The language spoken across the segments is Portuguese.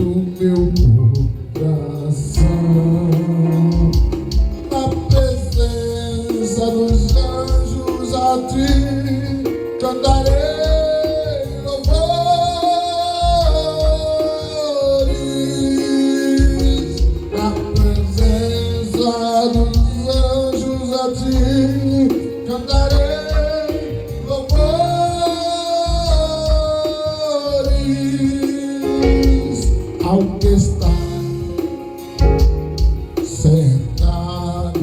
do meu coração. Na presença dos anjos a ti cantarei louvores. Na presença dos anjos a ti cantarei louvores. Ao que está sentado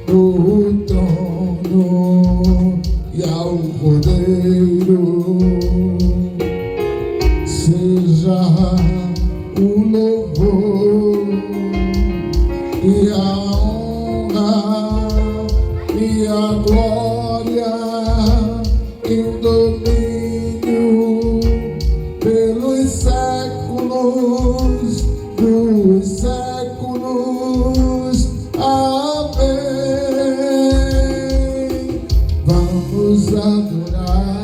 no trono e ao Cordeiro seja o louvor e a honra e a glória e o domínio pelos séculos dos séculos. Amém. Vamos adorar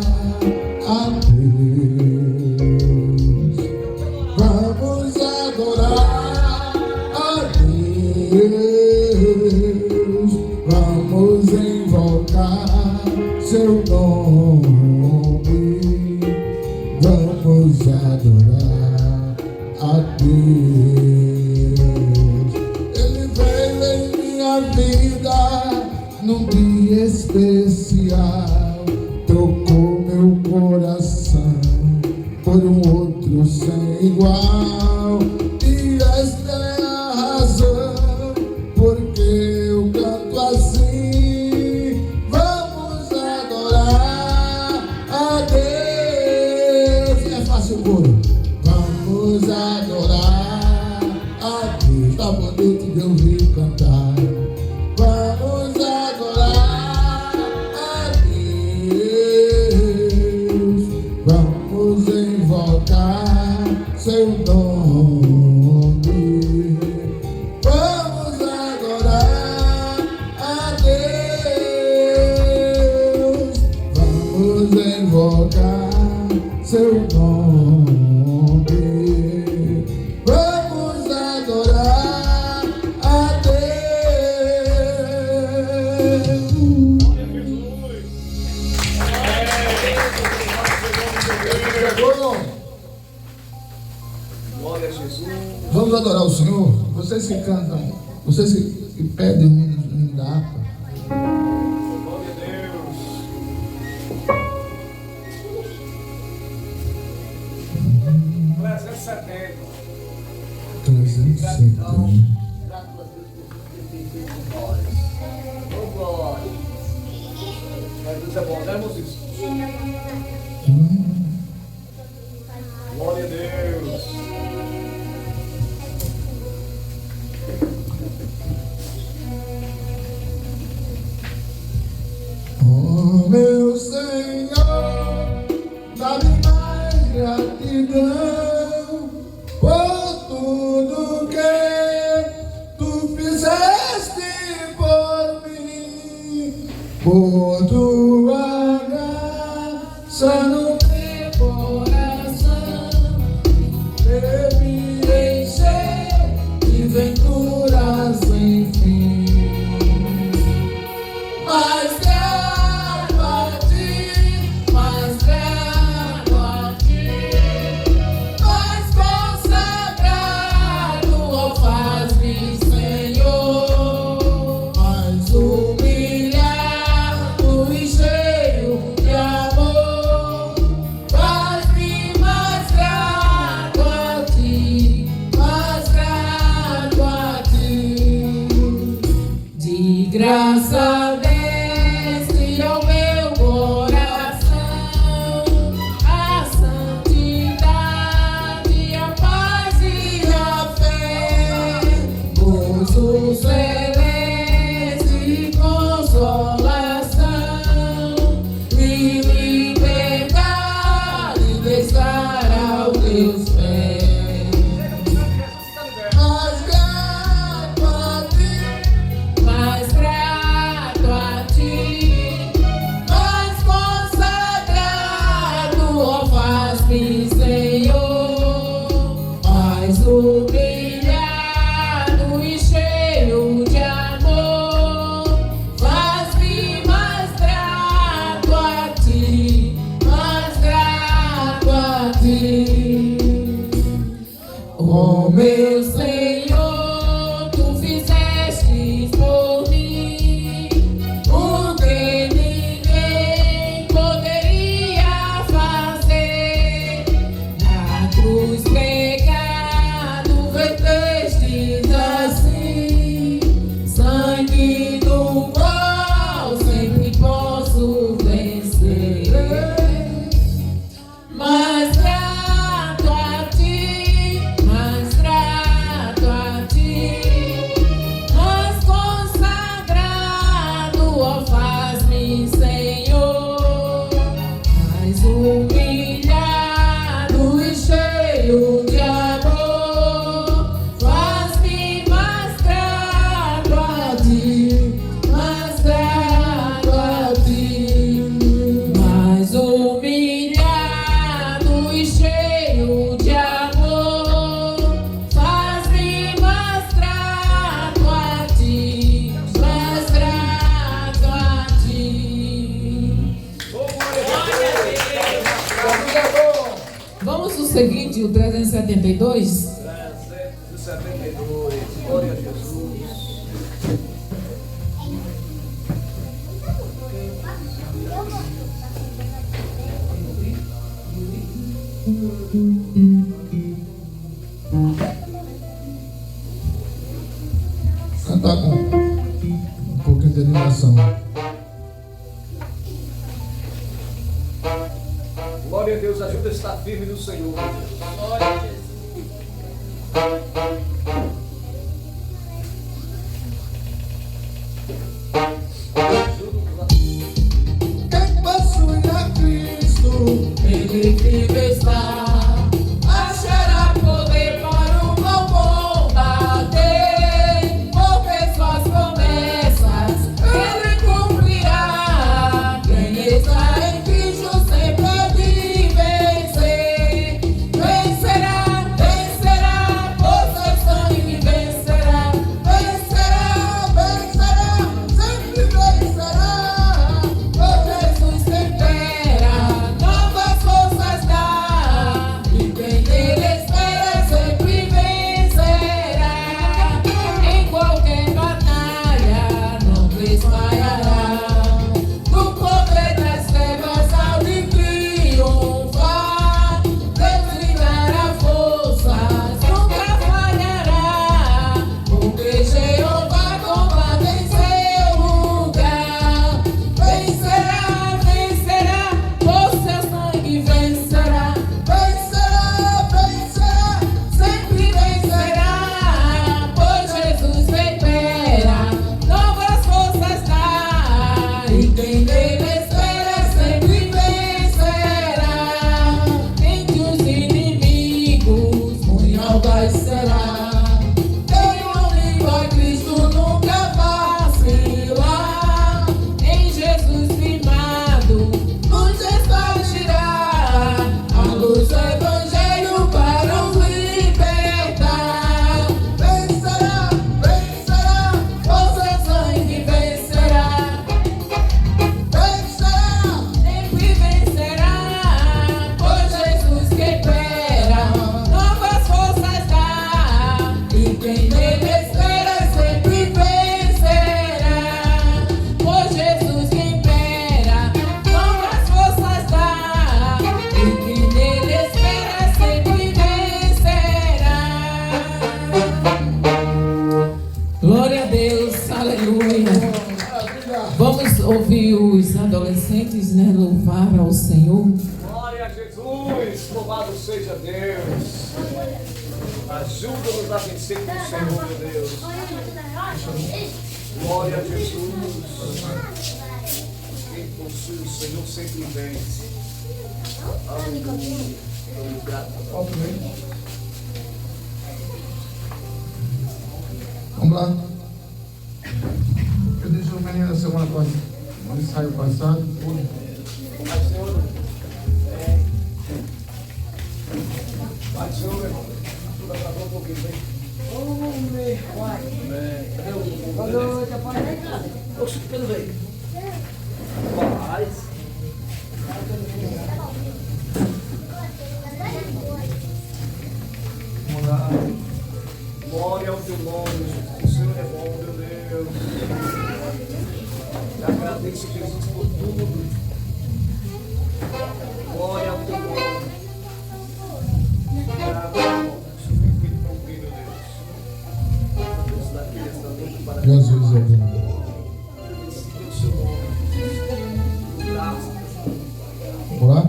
a Deus. Vamos adorar a Deus. Vamos invocar seu nome. Vamos adorar a Deus. Ele veio em minha vida num dia especial, trocou meu coração por um outro sem igual. E esta é a razão porque eu canto assim. Vamos adorar a Deus. E é fácil o coro. Vamos adorar a Deus. Tá bonito de ouvir cantar. Vamos adorar a Deus. Vamos invocar seu nome. Vamos adorar a Deus. Vamos invocar seu nome. Vamos adorar a Deus. Glória a Jesus. Vamos adorar o Senhor. Vocês que cantam, vocês que pedem um dá. Glória a Deus. 370. 370. Oh, glória. Jesus é bom, né, Moisés? Glória a Deus. Oh, meu Senhor, dá-me mais gratidão por tudo que tu fizeste por mim, por tua graça no meu coração, me encheu de venturas sem fim. Mais grato a ti, mais grato a ti, mais consagrado, ó faz-me, Senhor, mais humilhado e cheio de amor. humilhado e cheio de amor, faz-me mais grato a ti, mais grato a ti. Mais humilhado e cheio de amor, faz-me mais grato a ti, mais grato a ti. Vamos no seguinte, o 372. 372. Glória a Jesus. Cantar com um pouquinho de animação. Glória a Deus, ajuda a estar firme no Senhor. Glória a Jesus. Quem possui a Cristo, Ele vive está, achará poder para o mal combater, porque suas promessas Ele cumprirá. Quem está em Cristo sempre há de vencer. Vencerá, vencerá, por seu sangue vencerá. Vencerá, vencerá, sempre vencerá. Por Jesus tempera, novas forças dá. E quem nele espera sempre vencerá. Em qualquer batalha não desmaiará. No poder das trevas há de triunfar. Deus lhe dará forças, nunca falhará. Porque Jeová combate em seu lugar. Vencerá, vencerá, por seu sangue vencerá. Vencerá, vencerá, sempre vencerá. Pois Jesus tempera, novas forças dá. E quem nele espera sempre vencerá. Entre os inimigos, punhal vai será. Quem unido a Cristo nunca vacilar. Em Jesus firmado, luz espargirá. A luz do Evangelho para os libertar. Vencerá, vencerá, por seu sangue vencerá. Vencerá, sempre vencerá. Pois Jesus que espera, novas forças dá. E quem nele espera sempre vencerá. Pois Jesus que espera, novas forças dá. E quem nele espera sempre vencerá. Glória a Deus, aleluia. Vamos ouvir os adolescentes, né, louvar ao Senhor. Glória a Jesus. Louvado seja Deus. Ajuda-nos a vencer com o Senhor, meu Deus. Glória a Jesus. Quem possui o Senhor sempre vence. Aleluia. Obrigado. Vamos lá. Eu deixei o menino na semana passada, no ensaio passado. Vai, Senhor. Vai, Senhor, meu irmão. Ajuda pra um pouquinho, vem. Amém. Cadê o... Boa noite, rapaz. Oxe, cadê veio? Paz. Vamos lá. Glória ao teu nome, Jesus. O Senhor é bom, meu Deus. Eu agradeço, Jesus, por tudo. Glória ao teu nome. Jesus é bom. Vamos lá?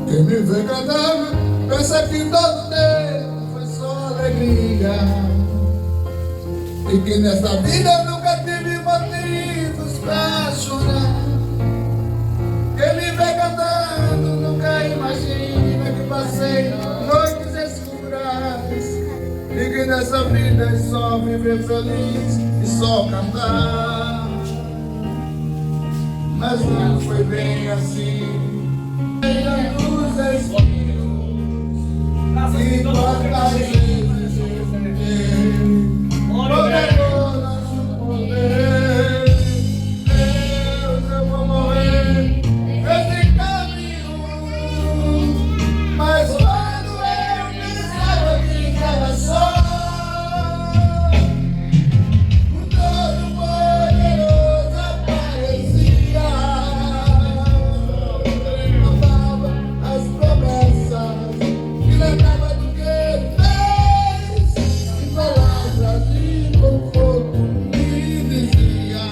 Quem me vê cantando, pensa que todo tempo foi só alegria. E que nessa vida eu nunca tive motivos pra chorar. Quem me vê cantando nunca imagina que passei noites escuras. E que nessa vida é só viver feliz e só cantar. Mas não foi bem assim. A luz é espinho e quantas vezes eu tentei. Poderou nosso poder. Deus, eu vou morrer nesse caminho. Mas quando eu pensava que estava só, o Todo-Poderoso aparecia. Renovava as promessas e lembrava do que ele fez. Em palavras de conforto me dizia: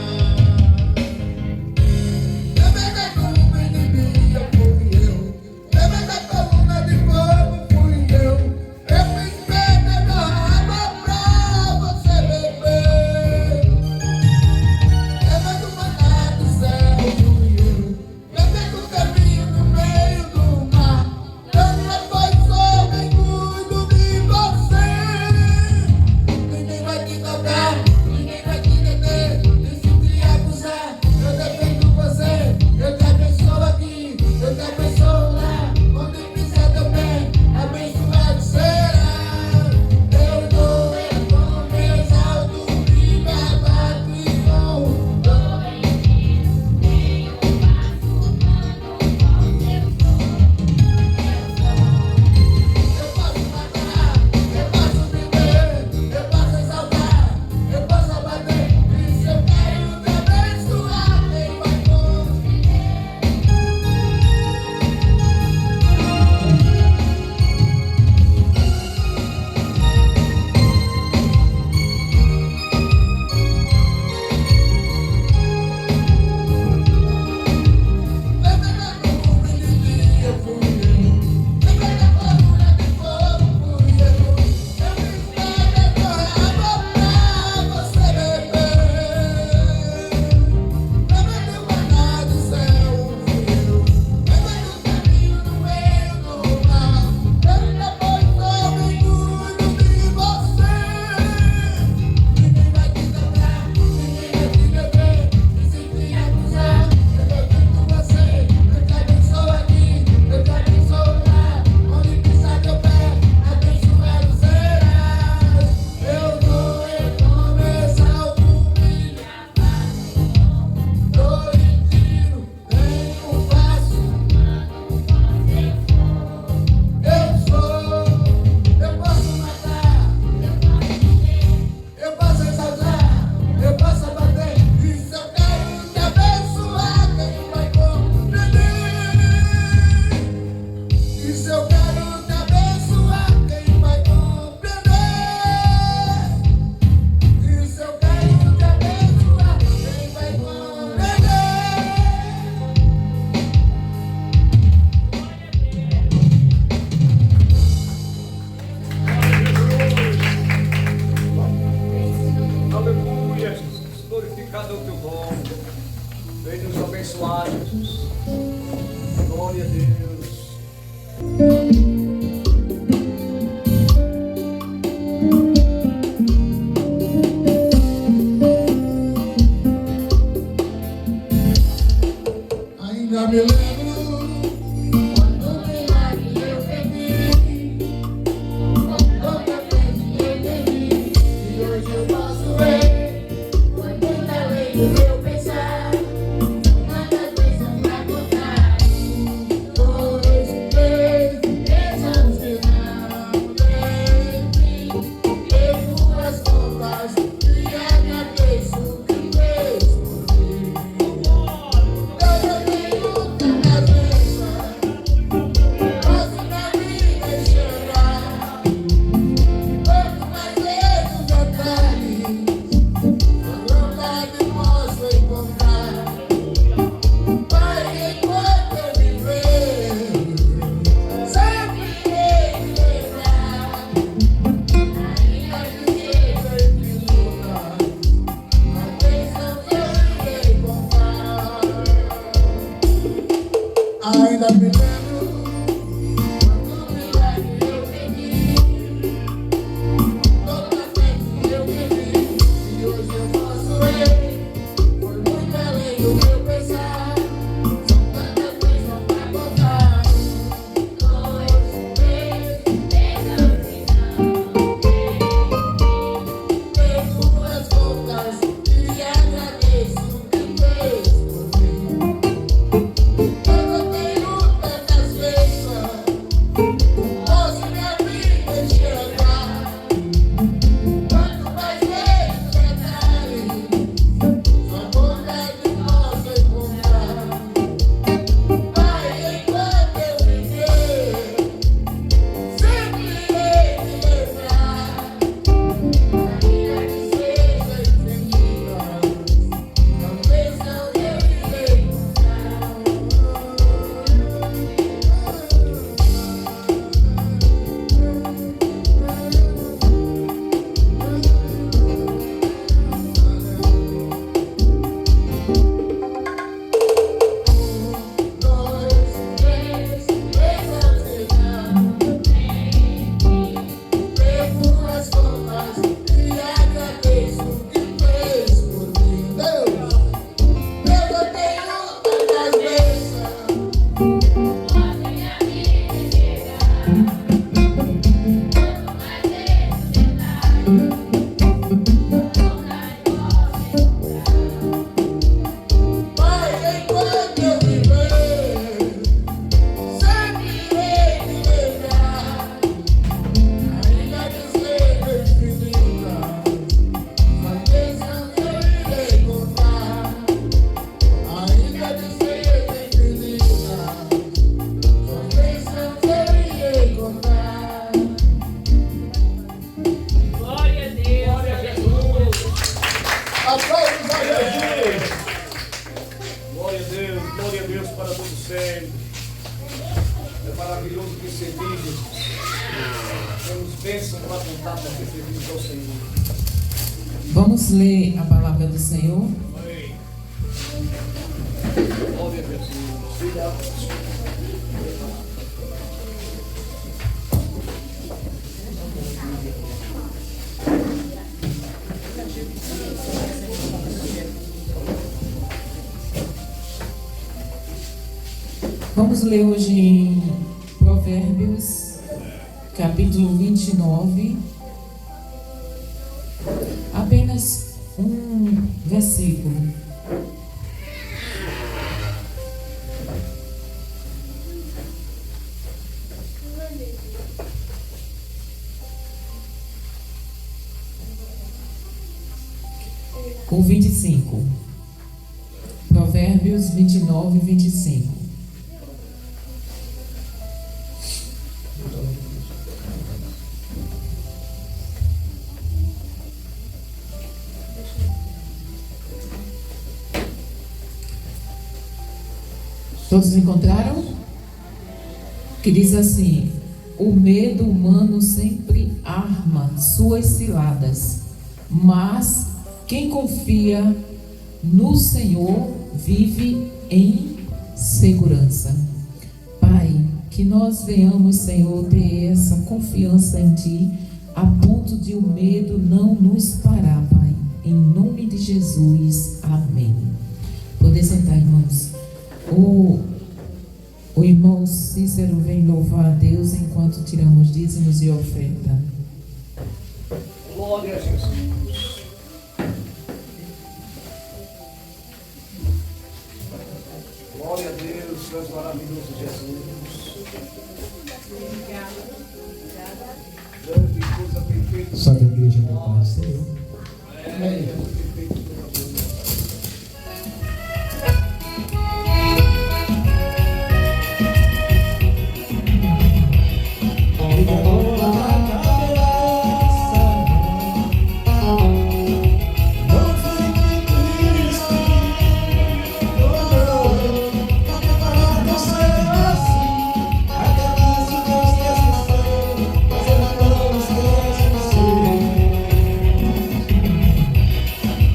levei a coluna de dia fui eu, levei a coluna de fogo fui eu. Eu fiz beber minha água pra você beber. Levando o maná do céu fui eu, levando o caminho no meio do mar. Eu não foi só quem cuido de você. Ninguém vai te tocar, ninguém vai te deter. E se te acusar, eu defendo você. Eu te abençoo aqui, eu te abençoo lá. Onde pisar teu pé, abençoado será. Eu dou com meus altos e minha batismo. Eu posso matar, eu posso viver, eu posso exaltar, eu posso abater. E se eu quero te abençoar, quem vai conseguir? Levei a nuvem de dia fui eu, levei a coluna de fogo fui eu. Eu fiz beber tua água pra você beber. Levei o maná do céu fui eu, levei o caminho no meio do mar. Eu depois sou bem cuido de você. Ninguém vai te tocar, ninguém vai te beber. E se te acusar, eu defendo você. Eu te abençoo aqui, eu te abençoo lá. Onde pisar teu pé, abençoado serás. Eu vou recomeçar o milho. Dou e tiro, tenho passo. Eu sou, eu posso matar, eu posso exaltar, eu posso abater. E se eu quero te abençoar, quem vai compreender? E se eu quero te abençoar, quem vai compreender? E se eu quero te abençoar, quem vai compreender? Aleluia, Jesus. Glorificado é o teu nome. Vem nos abençoar, Jesus. Glória a Deus. Ainda me lembro quando milagre eu pedi, quanta frente eu teve, e hoje eu posso ver quanto talento eu pensar, quantas coisas pra contar. Dois, três, pensamos que não tem fim. Eu tuas contas e agradeço o que fez por mim. Eu tenho tantas vezes, posso na vida chorar. Quanto mais vejo os detalhes, a vontade posso encontrar. Pai, enquanto eu viver, sempre irei me lembrar. Ainda que seja em que lugar, Aplausos a Jesus. Glória a Deus para todo sempre. É maravilhoso que servimos. Temos bênção para contar porque servimos ao Senhor. Vamos ler a palavra do Senhor. Amém. Glória a Jesus. Vamos ler hoje em Provérbios, capítulo 29, apenas um versículo. O 25. Provérbios 29, 25. Todos encontraram? Que diz assim: o medo humano sempre arma suas ciladas, mas quem confia no Senhor vive em segurança. Pai, que nós venhamos, Senhor, ter essa confiança em Ti, a ponto de o medo não nos parar, Pai. Em nome de Jesus, amém. Poder sentar, irmãos. O irmão Cícero vem louvar a Deus enquanto tiramos dízimos e oferta. Glória a Jesus. Glória a Deus, Deus maravilhoso Jesus. Grande coisa perfeita. Só que a igreja não para o Senhor. Amém. Perfeito.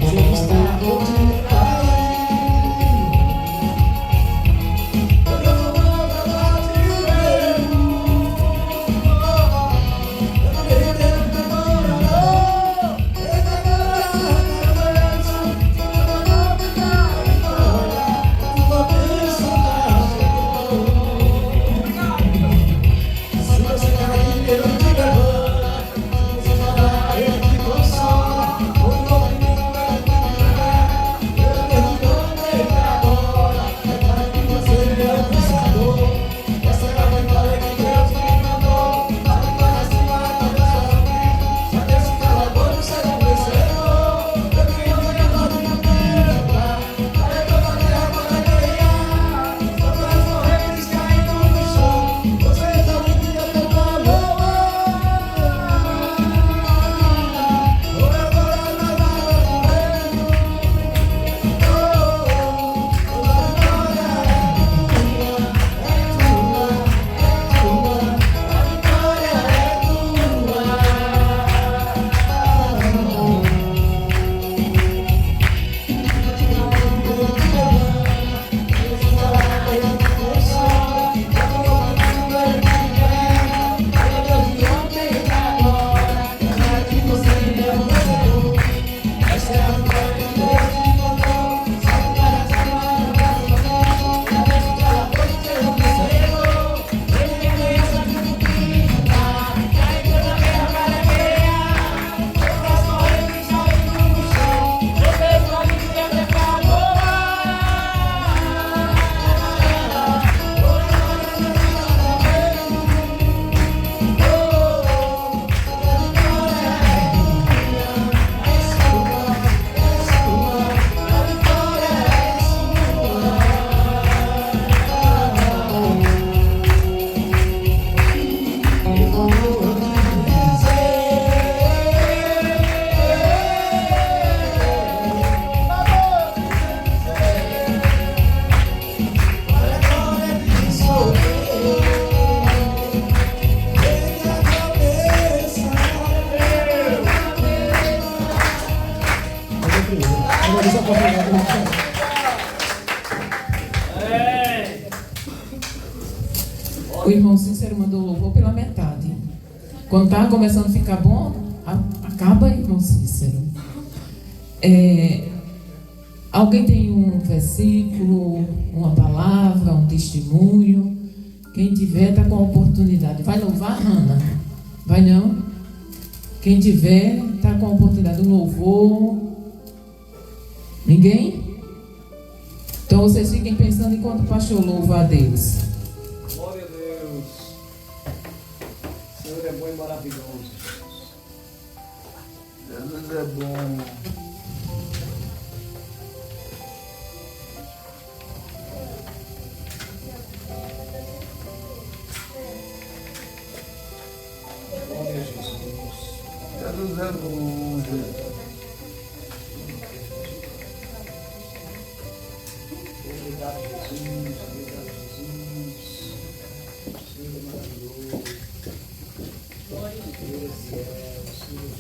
Você Agradeço a oportunidade. O irmão Cícero mandou louvor pela metade. Quando estava começando a ficar bom, acaba, irmão Cícero. Alguém tem um versículo, uma palavra, um testemunho? Quem tiver, está com a oportunidade. Vai louvar, Hannah? Vai não? Quem tiver, está com a oportunidade do louvor. Ninguém? Então vocês fiquem pensando enquanto o pastor louva a Deus. Glória a Deus. O Senhor é bom e maravilhoso. Jesus é bom. Glória a Jesus. Jesus é bom, Jesus. Obrigado, Jesus. Obrigado, Jesus. Senhor é maravilhoso. Glória a Deus, Senhor Jesus.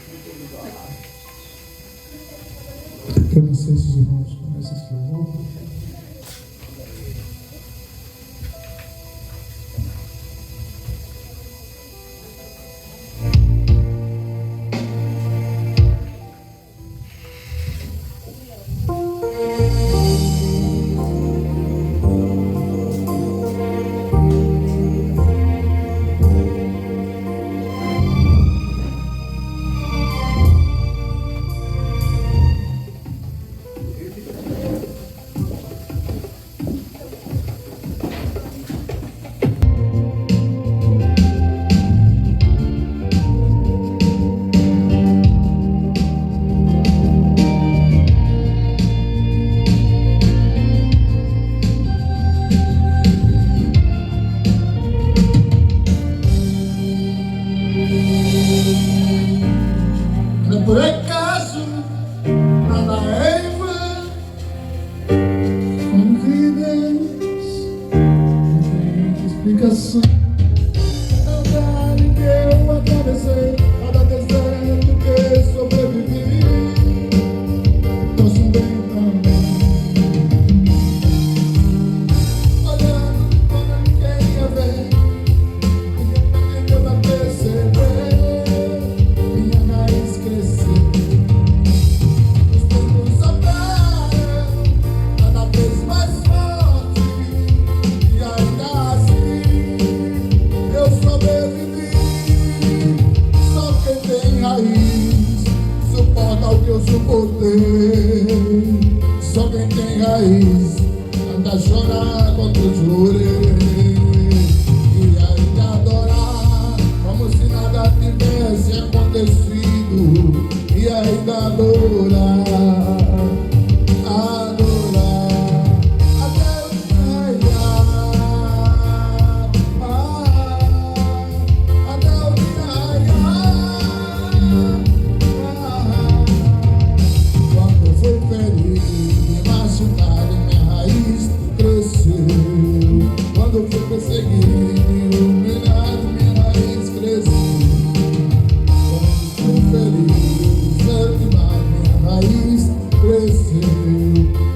Muito obrigado. Eu não sei se os irmãos conhecem esse louvor. Não é por acaso, nada é em vão. Como vidas, não tem explicação. Não dá ninguém eu atravessei cada deserto que sobrevivi. Posso bem também. Olhando para ninguém ia ver, ninguém deu pra perceber. Minha raiz cresceu, os tempos sopraram, cada vez mais forte, e ainda assim eu sobrevivi. Só quem tem raiz suporta o que eu suportei. Só quem tem raiz anda a chorar quando eu chorei. E ainda adorar como se nada tivesse acontecido. E ainda adorar, adorar até o raiar, até o raiar. Quando eu fui ferido e machucado, minha raiz cresceu. Quando eu fui perseguido e humilhado, minha raiz cresceu. Quando fui feliz, desanimado, minha raiz cresceu.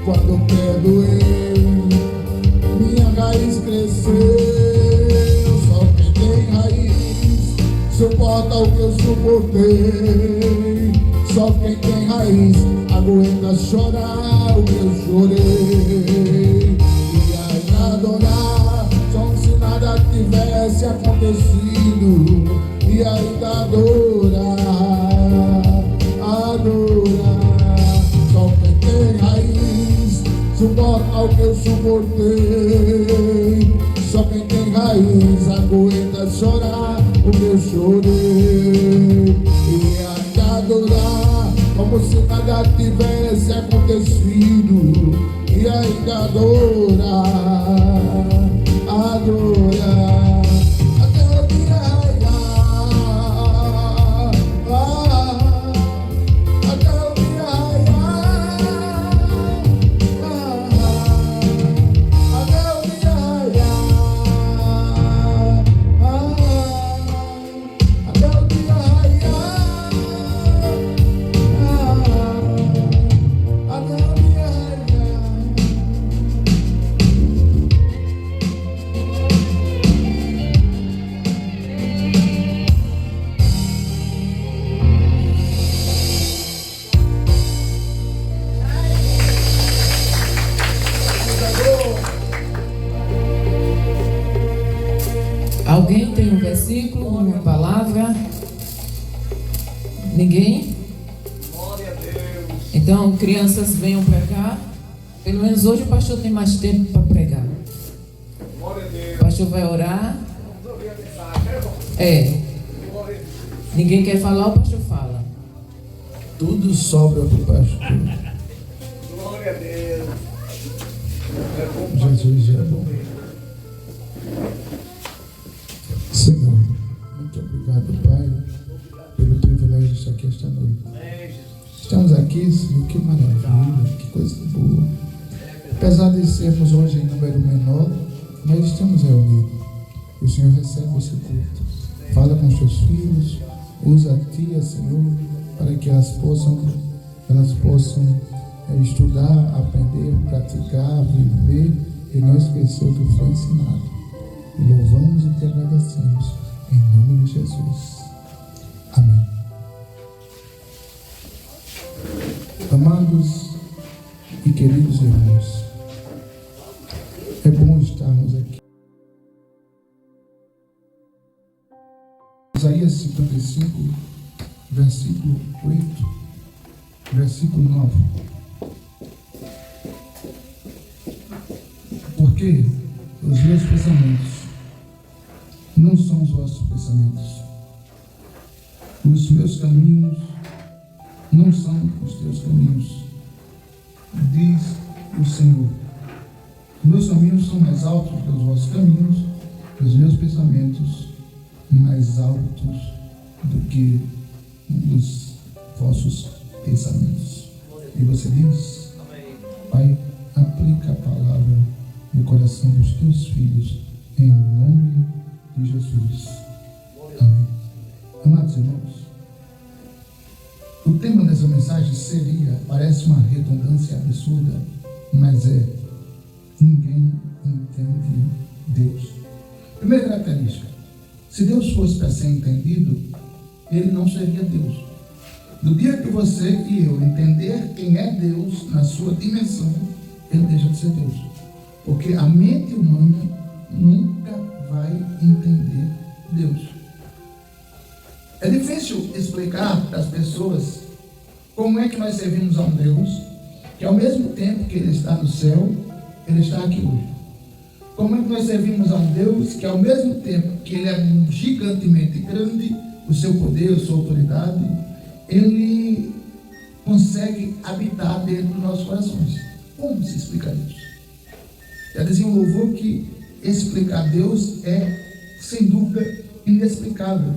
Quando eu perdoei, minha raiz cresceu. Só quem tem raiz suporta o que eu suportei. Só quem tem raiz aguenta chorar o que eu chorei. E ainda adorar como se nada tivesse acontecido. E ainda adorar, adorar. Só quem tem raiz suporta o que eu suportei. Só quem tem raiz aguenta chorar o que eu chorei. E ainda adorar como se nada tivesse acontecido. E ainda adorar, adorar até o dia raiar, até o dia raiar, até o dia raiar, até o dia raiar. Alguém tem um versículo, uma palavra? Ninguém? Glória a Deus. Então, crianças, venham para cá. Pelo menos hoje o pastor tem mais tempo para pregar. Glória a Deus. O pastor vai orar. Vamos ouvir a mensagem, irmão. É. Glória a Deus. Ninguém quer falar, o pastor fala. Tudo sobra para o pastor. Glória a Deus. É bom, Jesus é bom. Senhor, muito obrigado, Pai, pelo privilégio de estar aqui esta noite. Amém, Jesus. Estamos aqui, Senhor, que maravilha, que coisa boa. Apesar de sermos hoje em número menor, mas estamos reunidos. E o Senhor recebe esse culto. Fala com os teus filhos, usa a Tia, Senhor, para que elas possam estudar, aprender, praticar, viver e não esquecer o que foi ensinado. E louvamos e te agradecemos em nome de Jesus. Amém. Amados e queridos irmãos, é bom estarmos aqui. Isaías 55, versículo 8, versículo 9. Porque os meus pensamentos não são os vossos pensamentos. Os meus caminhos não são os teus caminhos, diz o Senhor. Meus caminhos são mais altos que os vossos caminhos, e os meus pensamentos mais altos do que os vossos pensamentos. E você diz, Pai, aplica a palavra no coração dos teus filhos, em nome de Jesus. Amém. Amados irmãos, o tema dessa mensagem parece uma redundância absurda, mas ninguém entende Deus. Primeira característica, se Deus fosse para ser entendido, Ele não seria Deus. No dia que você e eu entender quem é Deus na sua dimensão, Ele deixa de ser Deus. Porque a mente humana nunca vai entender Deus. É difícil explicar para as pessoas como é que nós servimos a um Deus que ao mesmo tempo que Ele está no céu, Ele está aqui hoje. Como é que nós servimos a um Deus que ao mesmo tempo que Ele é gigantemente grande, o seu poder, a sua autoridade, Ele consegue habitar dentro dos nossos corações. Como se explica isso? Já dizia um louvor que explicar Deus é, sem dúvida, inexplicável.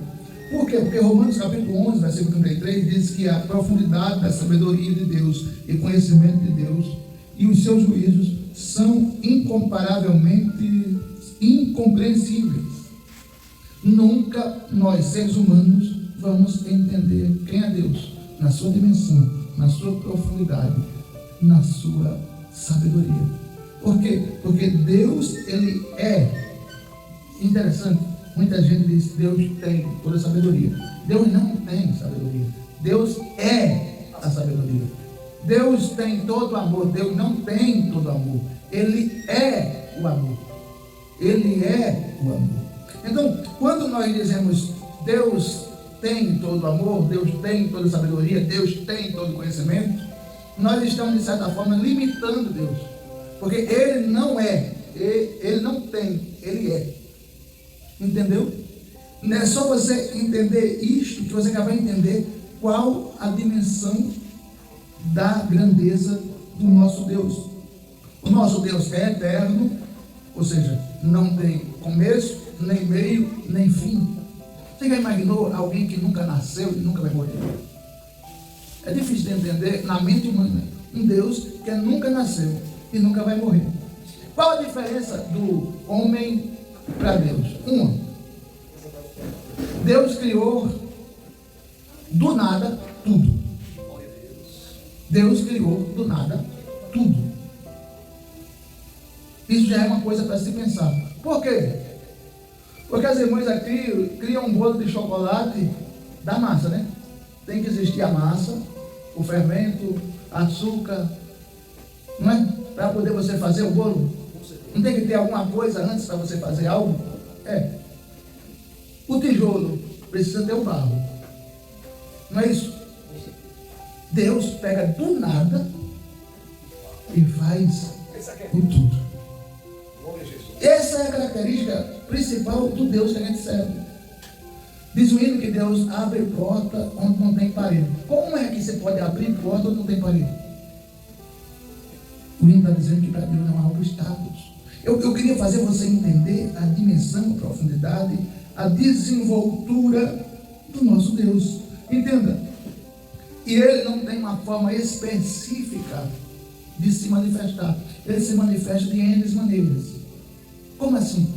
Por quê? Porque Romanos capítulo 11, versículo 33, diz que a profundidade da sabedoria de Deus e conhecimento de Deus e os seus juízos são incomparavelmente incompreensíveis. Nunca nós, seres humanos, vamos entender quem é Deus, na sua dimensão, na sua profundidade, na sua sabedoria. Por quê? Porque Deus, Ele é interessante. Muita gente diz que Deus tem toda a sabedoria. Deus não tem sabedoria. Deus é a sabedoria. Deus tem todo o amor. Deus não tem todo o amor. Ele é o amor. Ele é o amor. Então, quando nós dizemos Deus tem todo o amor, Deus tem toda a sabedoria, Deus tem todo o conhecimento, nós estamos, de certa forma, limitando Deus. Porque Ele não é, Ele não tem, Ele é. Entendeu? Não é só você entender isto que você vai entender qual a dimensão da grandeza do nosso Deus. O nosso Deus é eterno, ou seja, não tem começo, nem meio, nem fim. Você já imaginou alguém que nunca nasceu e nunca vai morrer? É difícil de entender na mente humana um Deus que nunca nasceu e nunca vai morrer. Qual a diferença do homem para Deus? Uma, Deus criou do nada tudo. Deus criou do nada tudo. Isso já é uma coisa para se pensar. Por quê? Porque as irmãs aqui criam um bolo de chocolate da massa, né? Tem que existir a massa, o fermento, açúcar, não é? Para poder você fazer o bolo. Não tem que ter alguma coisa antes para você fazer algo? É. O tijolo precisa ter o barro. Não é isso? Deus pega do nada e faz o tudo. Essa é a característica principal do Deus que a gente serve. Diz o hino que Deus abre porta onde não tem parede. Como é que você pode abrir porta onde não tem parede? O hino está dizendo que para Deus não há obstáculos. Eu queria fazer você entender a dimensão, a profundidade, a desenvoltura do nosso Deus. Entenda. E Ele não tem uma forma específica de se manifestar. Ele se manifesta de N maneiras. Como assim?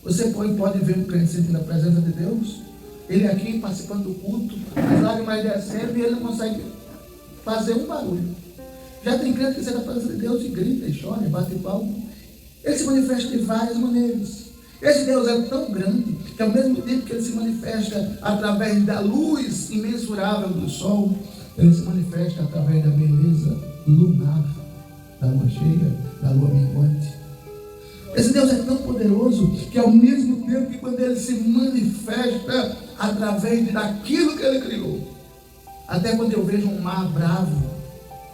Você pode ver o crente sentindo a presença de Deus, ele aqui participando do culto, as lágrimas descendo e ele não consegue fazer um barulho. Já tem crente que sente a presença de Deus e grita, e chora, e bate palma. Ele se manifesta de várias maneiras. Esse Deus é tão grande que ao mesmo tempo que ele se manifesta através da luz imensurável do sol, ele se manifesta através da beleza lunar, da lua cheia, da lua minguante. Esse Deus é tão poderoso que ao mesmo tempo que quando ele se manifesta através daquilo que ele criou, até quando eu vejo um mar bravo,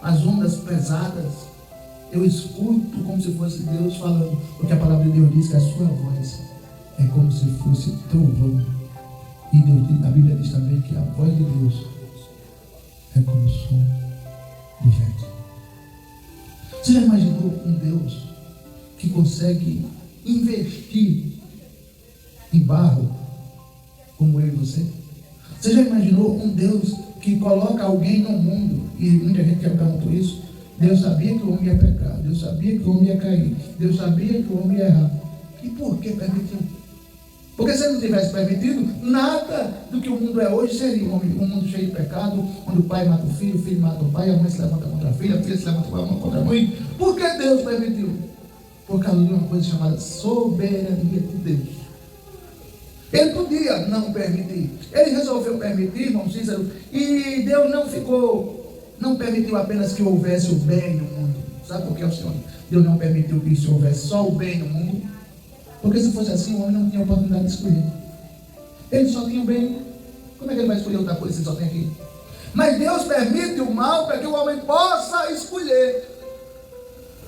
as ondas pesadas, eu escuto como se fosse Deus falando, porque a palavra de Deus diz que a sua voz é como se fosse trovão. E a Bíblia diz também que a voz de Deus é como o som do vento. Você já imaginou um Deus que consegue investir em barro como eu e você? Você já imaginou um Deus que coloca alguém no mundo, e muita gente já perguntou isso, Deus sabia que o homem ia pecar, Deus sabia que o homem ia cair, Deus sabia que o homem ia errar. E por que permitiu? Porque se ele não tivesse permitido, nada do que o mundo é hoje seria um mundo cheio de pecado, onde o pai mata o filho mata o pai, a mãe se levanta contra a filha se levanta contra a mãe. Por que Deus permitiu? Por causa de uma coisa chamada soberania de Deus. Ele podia não permitir. Ele resolveu permitir, irmão Cícero, e Deus não permitiu apenas que houvesse o bem no mundo. Sabe por que, Senhor? Deus não permitiu que isso houvesse só o bem no mundo? Porque se fosse assim, o homem não tinha oportunidade de escolher. Ele só tinha o bem. Como é que ele vai escolher outra coisa se ele só tem aqui? Mas Deus permite o mal para que o homem possa escolher.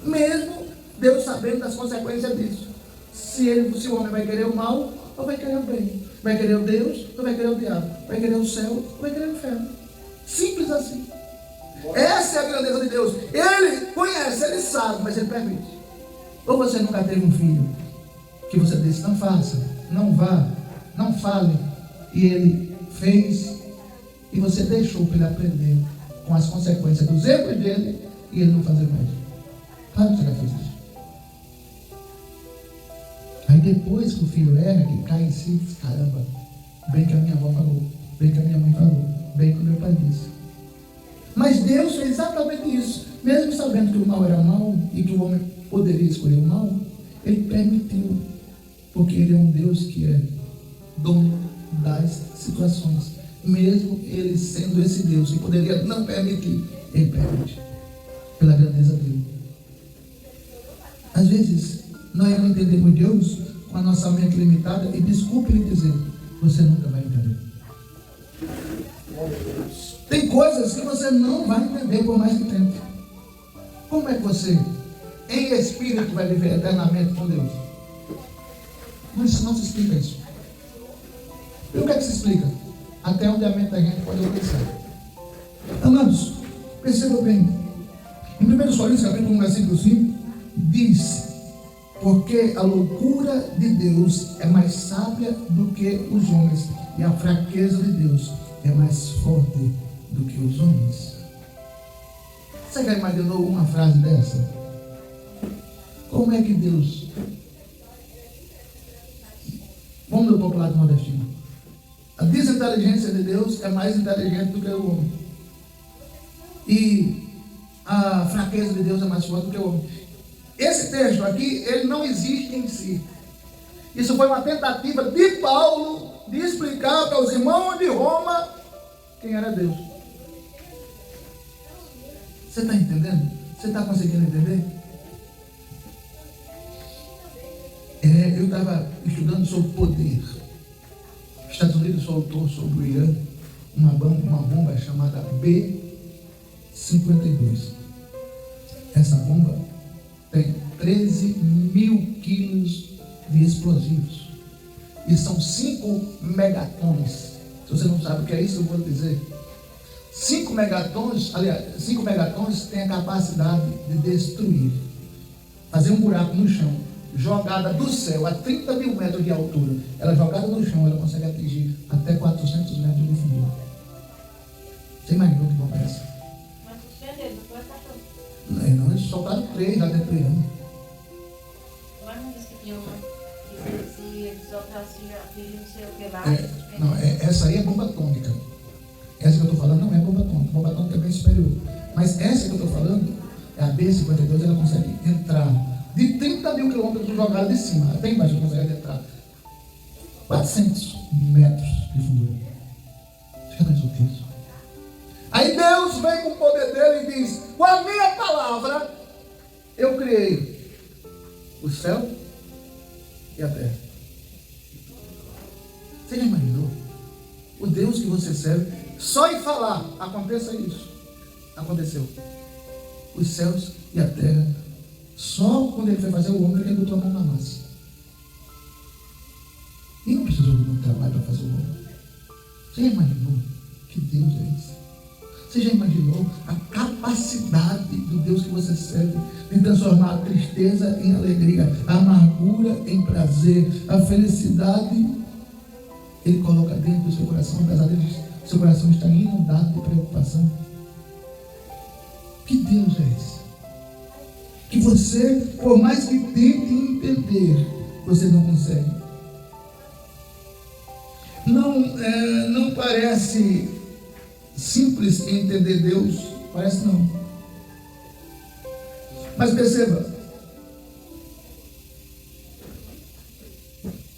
Mesmo Deus sabendo das consequências disso. Se o homem vai querer o mal ou vai querer o bem. Vai querer o Deus ou vai querer o diabo. Vai querer o céu ou vai querer o inferno. Simples assim. Essa é a grandeza de Deus. Ele conhece, ele sabe, mas ele permite. Ou você nunca teve um filho que você disse, não faça, não vá, não fale, e ele fez, e você deixou para ele aprender com as consequências dos erros dele, e ele não fazer mais. Claro que você já fez isso. Aí depois que o filho erra, que cai em si, diz, caramba, bem que a minha avó falou, bem que a minha mãe falou, bem que o meu pai disse. Mas Deus fez exatamente isso, mesmo sabendo que o mal era mal, e que o homem poderia escolher o mal, ele permitiu. Porque ele é um Deus que é dono das situações. Mesmo ele sendo esse Deus que poderia não permitir, ele permite. Pela grandeza dele. Às vezes, nós não entendemos Deus com a nossa mente limitada. E desculpe lhe dizer, você nunca vai entender. Tem coisas que você não vai entender por mais que tente. Como é que você, em espírito, vai viver eternamente com Deus? Mas não se explica isso. E o que é que se explica? Até onde a mente da gente pode alcançar. Amados, perceba bem. Em 1 Coríntios, capítulo 1, versículo 5, diz: porque a loucura de Deus é mais sábia do que os homens, e a fraqueza de Deus é mais forte do que os homens. Você já imaginou uma frase dessa? Como é que Deus... Vamos no popular nordestino. A desinteligência de Deus é mais inteligente do que o homem. E a fraqueza de Deus é mais forte do que o homem. Esse texto aqui, ele não existe em si. Isso foi uma tentativa de Paulo de explicar para os irmãos de Roma quem era Deus. Você está entendendo? Você está conseguindo entender? Eu estava estudando sobre poder. soltou sobre o Irã uma bomba chamada B-52. Essa bomba tem 13 mil quilos de explosivos. E são 5 megatons. Se você não sabe o que é isso, eu vou dizer. 5 megatons têm a capacidade de destruir, fazer um buraco no chão, jogada do céu a 30 mil metros de altura. Ela jogada no chão, ela consegue atingir até 400 metros de fundura. Você imaginou que bomba é essa? Mas suspenderam, depois cachorro. Não, eles soltaram 3 lá dentro do Irã. Mas não disse que tinha uma. Se eles soltassem aquele não sei o que lá. Não, essa aí é bomba atômica. Essa que eu estou falando não é bomba atômica. Bomba atômica é bem superior. Mas essa que eu estou falando, é a B-52, ela consegue entrar de 30 mil quilômetros jogada de cima. Até embaixo ela consegue entrar 400 metros de fundura. Você já pensou isso? Aí Deus vem com o poder dele e diz: com a minha palavra eu criei o céu e a terra. Você já imaginou? O Deus que você serve, só em falar, aconteça isso. Aconteceu. Os céus e a terra. Só quando ele foi fazer o homem, ele botou a mão na massa. E não precisou de muito trabalho para fazer o homem. Você já imaginou que Deus é esse? Você já imaginou a capacidade do Deus que você serve de transformar a tristeza em alegria, a amargura em prazer, a felicidade Ele coloca dentro do seu coração, apesar de seu coração estar inundado de preocupação? Que Deus é esse? Que você, por mais que tente entender, você não consegue. Não parece simples entender Deus, parece não. Mas perceba,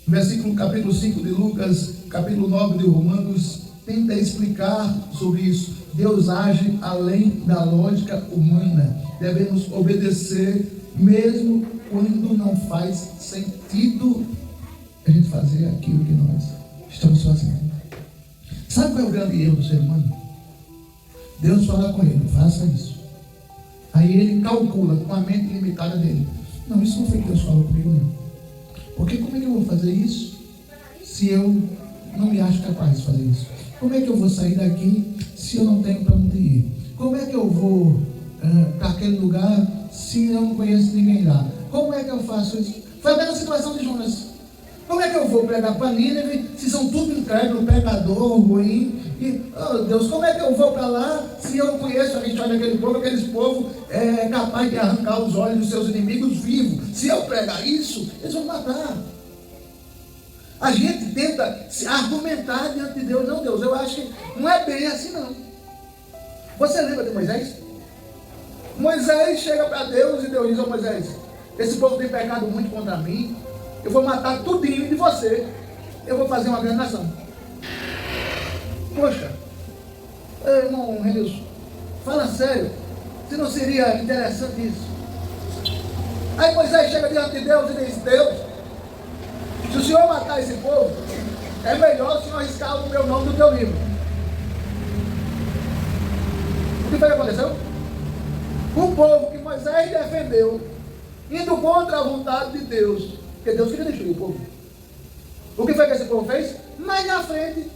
versículo capítulo 5 de Lucas, capítulo 9 de Romanos, tenta explicar sobre isso. Deus age além da lógica humana. Devemos obedecer mesmo quando não faz sentido a gente fazer aquilo que nós estamos fazendo. Sabe qual é o grande erro do ser humano? Deus fala com ele: faça isso. Aí ele calcula com a mente limitada dele: não, isso não foi que Deus falou comigo, não. Porque como é que eu vou fazer isso se eu não me acho capaz de fazer isso? Como é que eu vou sair daqui se eu não tenho para onde ir? Como é que eu vou para aquele lugar se eu não conheço ninguém lá? Como é que eu faço isso? Foi a mesma situação de Jonas. Como é que eu vou pregar para Nínive se são tudo incrédulo, pecador, ruim? E, oh Deus, como é que eu vou para lá se eu não conheço a história daquele povo? Aqueles povos é capaz de arrancar os olhos dos seus inimigos vivos. Se eu pregar isso, eles vão matar. A gente tenta se argumentar diante de Deus. Não, Deus, eu acho que não é bem assim, não. Você lembra de Moisés? Moisés chega para Deus e Deus diz: ô Moisés, esse povo tem pecado muito contra mim. Eu vou matar tudinho de você. Eu vou fazer uma grande nação. Poxa, irmão Renilson, fala sério. Se não seria interessante isso? Aí Moisés chega diante de Deus e diz: Deus, se o Senhor matar esse povo, é melhor o Senhor arriscar o meu nome do teu livro. O que foi que aconteceu? O povo que Moisés defendeu, indo contra a vontade de Deus, porque Deus queria destruir o povo. O que foi que esse povo fez? Mais na frente,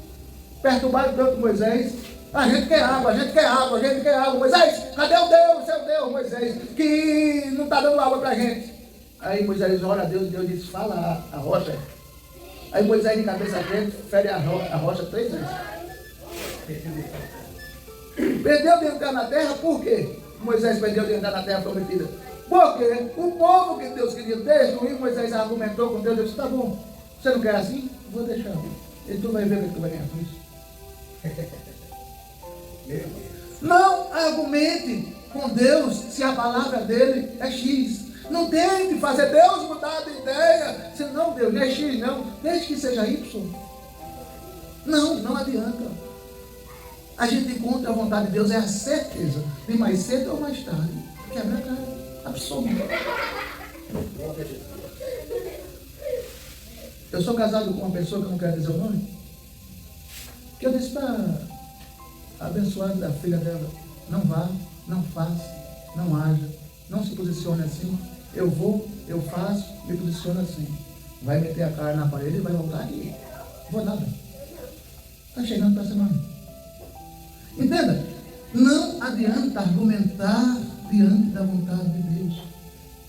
perturbado tanto Moisés: a gente quer água, a gente quer água, a gente quer água. Moisés, cadê o Deus, seu Deus, Moisés, que não está dando água para a gente? Aí Moisés ora a Deus e Deus diz: fala a rocha. Aí Moisés, de cabeça quente, fere a rocha 3 vezes. Perdeu de entrar na terra, por quê? Moisés perdeu de entrar na terra prometida. Porque o povo que Deus queria destruir, Moisés argumentou com Deus. Deus disse: tá bom, você não quer assim? Vou deixar. E tu vai ver o que tu vai ganhar com isso. Não argumente com Deus se a palavra dele é X. Não tente fazer Deus mudar de ideia. Se não, Deus, não é X, não. Deixe que seja Y. Não adianta. A gente encontra a vontade de Deus, é a certeza de mais cedo ou mais tarde quebrar a cara. Absoluto. Eu sou casado com uma pessoa que eu não quero dizer o nome. Que eu disse para a abençoada filha dela: não vá, não faça, não haja, não se posicione assim. Eu vou, eu faço, me posiciono assim. Vai meter a cara na parede e vai voltar aqui. Não vou nada. Está chegando para a semana. Entenda? Não adianta argumentar diante da vontade de Deus.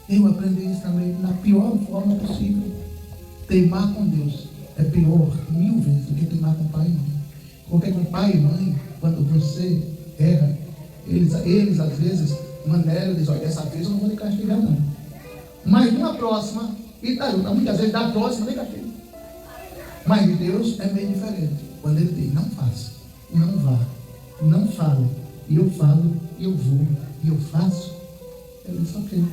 Eu aprendi isso também na pior forma possível. Teimar com Deus é pior 1000 vezes do que teimar com pai e mãe. Porque com pai e mãe, quando você erra, eles às vezes maneiram e dizem: olha, dessa vez eu não vou lhe castigar não. Mas numa próxima, e tá, muitas vezes da próxima nem castiga. Mas de Deus é meio diferente. Quando ele diz: não faça, não vá, não fale, e eu falo, e eu vou, e eu faço, ele diz: ok.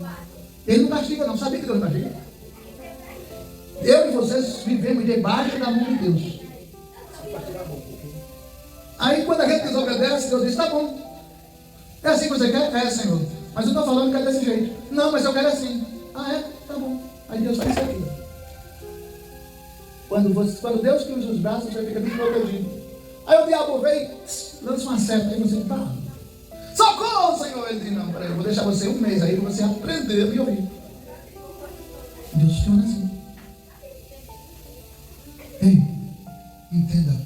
Ele não castiga não. Sabia que Deus não castiga? Eu e vocês vivemos debaixo da mão de Deus. Aí quando a gente desobedece, Deus diz: tá bom. É assim que você quer? É, Senhor. Mas eu estou falando que é desse jeito. Não, mas eu quero assim. Ah, é? Tá bom. Aí Deus faz isso aqui. Quando Deus cruza os braços, você fica desprotegido. Aí o diabo vem, lança uma seta. Aí você tá: socorro, Senhor. Ele diz: não, peraí, eu vou deixar você 1 mês aí para você aprender a me ouvir. Deus funciona assim. Ei, entenda,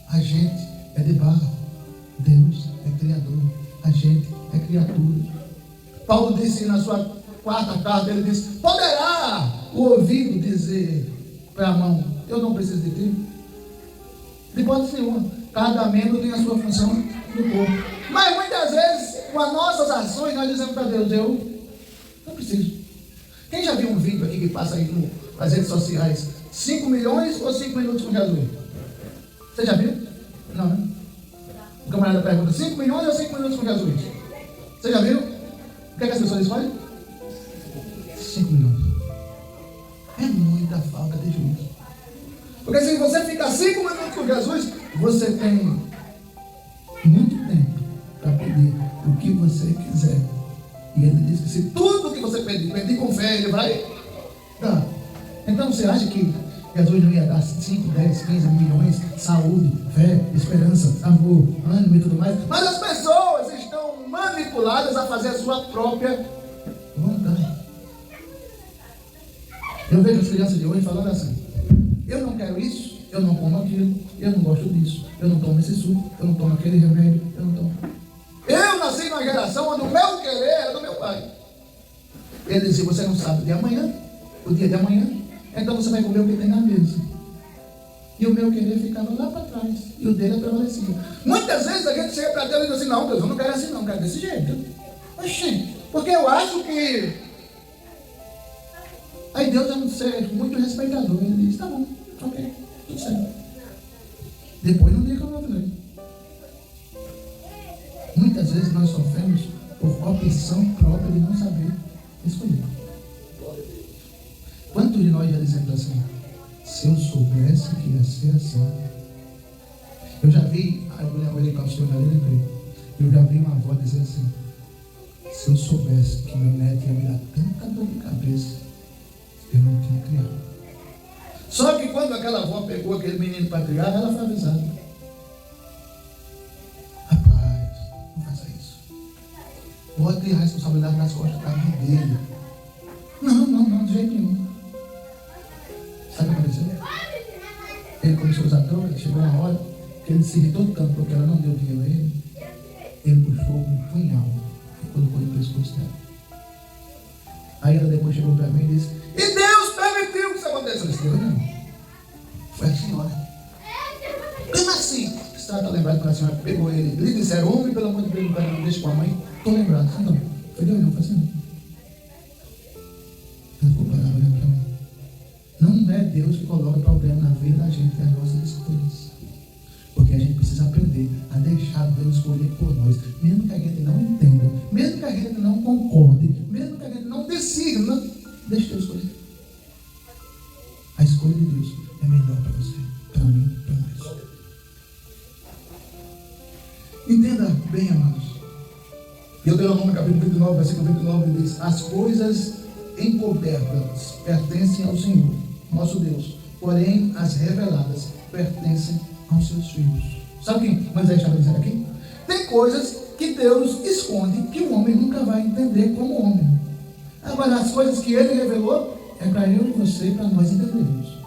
a gente é de barro, Deus é criador, a gente é criatura. Paulo disse na sua 4ª carta, ele disse: poderá o ouvido dizer para a mão: eu não preciso de ti? De hipótese nenhuma. Cada membro tem a sua função no corpo. Mas muitas vezes, com as nossas ações, nós dizemos para Deus: eu não preciso. Quem já viu um vídeo aqui que passa aí nas redes sociais? 5 milhões ou 5 minutos com Jesus? Você já viu? Não, né? O camarada pergunta: 5 milhões ou 5 minutos com Jesus? Você já viu? O que é que as pessoas escolhem? 5 milhões. É muita falta de juízo. Porque se você ficar 5 minutos com Jesus, você tem muito tempo para pedir o que você quiser. E ele diz que se tudo que você pedir com fé, ele vai dar. Então você acha que Jesus não ia dar 5, 10, 15 milhões, saúde, fé, esperança, amor, ânimo e tudo mais? Mas as pessoas estão manipuladas a fazer a sua própria vontade. Eu vejo as crianças de hoje falando assim: eu não quero isso, eu não como aquilo, eu não gosto disso, eu não tomo esse suco, eu não tomo aquele remédio, eu não tomo. Eu nasci numa geração onde o meu querer era do meu pai. Ele dizia: você não sabe o dia de amanhã, o dia de amanhã, então você vai comer o que tem na mesa. E o meu querer ficava lá para trás, e o dele prevalecia. Muitas vezes a gente chega para Deus e diz assim: não, Deus, eu não quero assim não, eu quero desse jeito. Oxi, porque eu acho que... Aí Deus é um ser muito respeitador. Ele diz: tá bom, ok, tudo certo. Depois não diga que eu não falei. Muitas vezes nós sofremos por opção própria de não saber escolher. Quantos de nós já dizemos assim: se eu soubesse que ia ser assim? Eu já vi, eu olhei para o senhor ali e lembrei, eu já vi uma avó dizer assim: se eu soubesse que meu neto ia me dar tanta dor de cabeça, eu não tinha criado. Só que quando aquela avó pegou aquele menino para criar, ela foi avisada: rapaz, não faça isso. Bote a responsabilidade nas costas da mãe dele. Não, de jeito nenhum. Sabe o que aconteceu? Ele começou a usar droga, chegou uma hora que ele se irritou tanto porque ela não deu dinheiro a ele. Ele puxou um punhal e colocou no pescoço dela. Aí ela depois chegou para mim e disse: e Deus permitiu que isso acontecesse? Eu disse: Deus não. Foi a senhora. Como assim? Você está lembrado quando a senhora pegou ele? Lhe disseram: homem, pelo amor de Deus, não deixa com a mãe. Estou lembrado. Então, foi Deus não, foi assim não. Ela ficou parada olhando para mim. Não é Deus que coloca problema na vida da gente, é as nossas escolhas. Porque a gente precisa aprender a deixar Deus escolher por nós, mesmo que a gente não entenda, mesmo que a gente não concorde, mesmo que a gente não decida, não, deixa Deus escolher. A escolha de Deus é melhor para você, para mim, para nós. Entenda bem, amados. Deuteronômio capítulo 29, versículo 29 diz: as coisas encobertas pertencem ao Senhor, nosso Deus, porém as reveladas pertencem aos seus filhos. Sabe o que Moisés estava dizendo aqui? Tem coisas que Deus esconde que o homem nunca vai entender como homem. Agora, as coisas que ele revelou é para eu e você, para nós entendermos.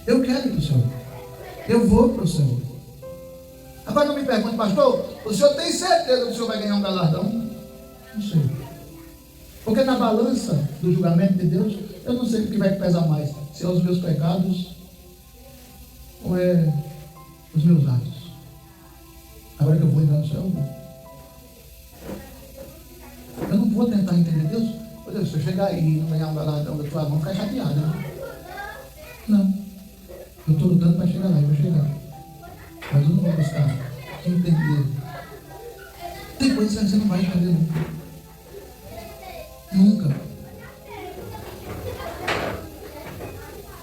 Eu quero ir para o céu. Eu vou para o céu. Agora não me pergunte, pastor, o senhor tem certeza que o senhor vai ganhar um galardão? Não sei. Porque na balança do julgamento de Deus, eu não sei o que vai pesar mais. Se é os meus pecados ou é os meus atos. Agora que eu vou entrar no céu, eu não vou tentar entender Deus. Meu Deus, se eu chegar aí e não ganhar um galardão da tua mão, ficar chateado. Né? Não. Eu estou lutando para chegar lá, eu vou chegar. Mas eu não vou buscar entender. Tem coisas que você não vai entender nunca. Nunca.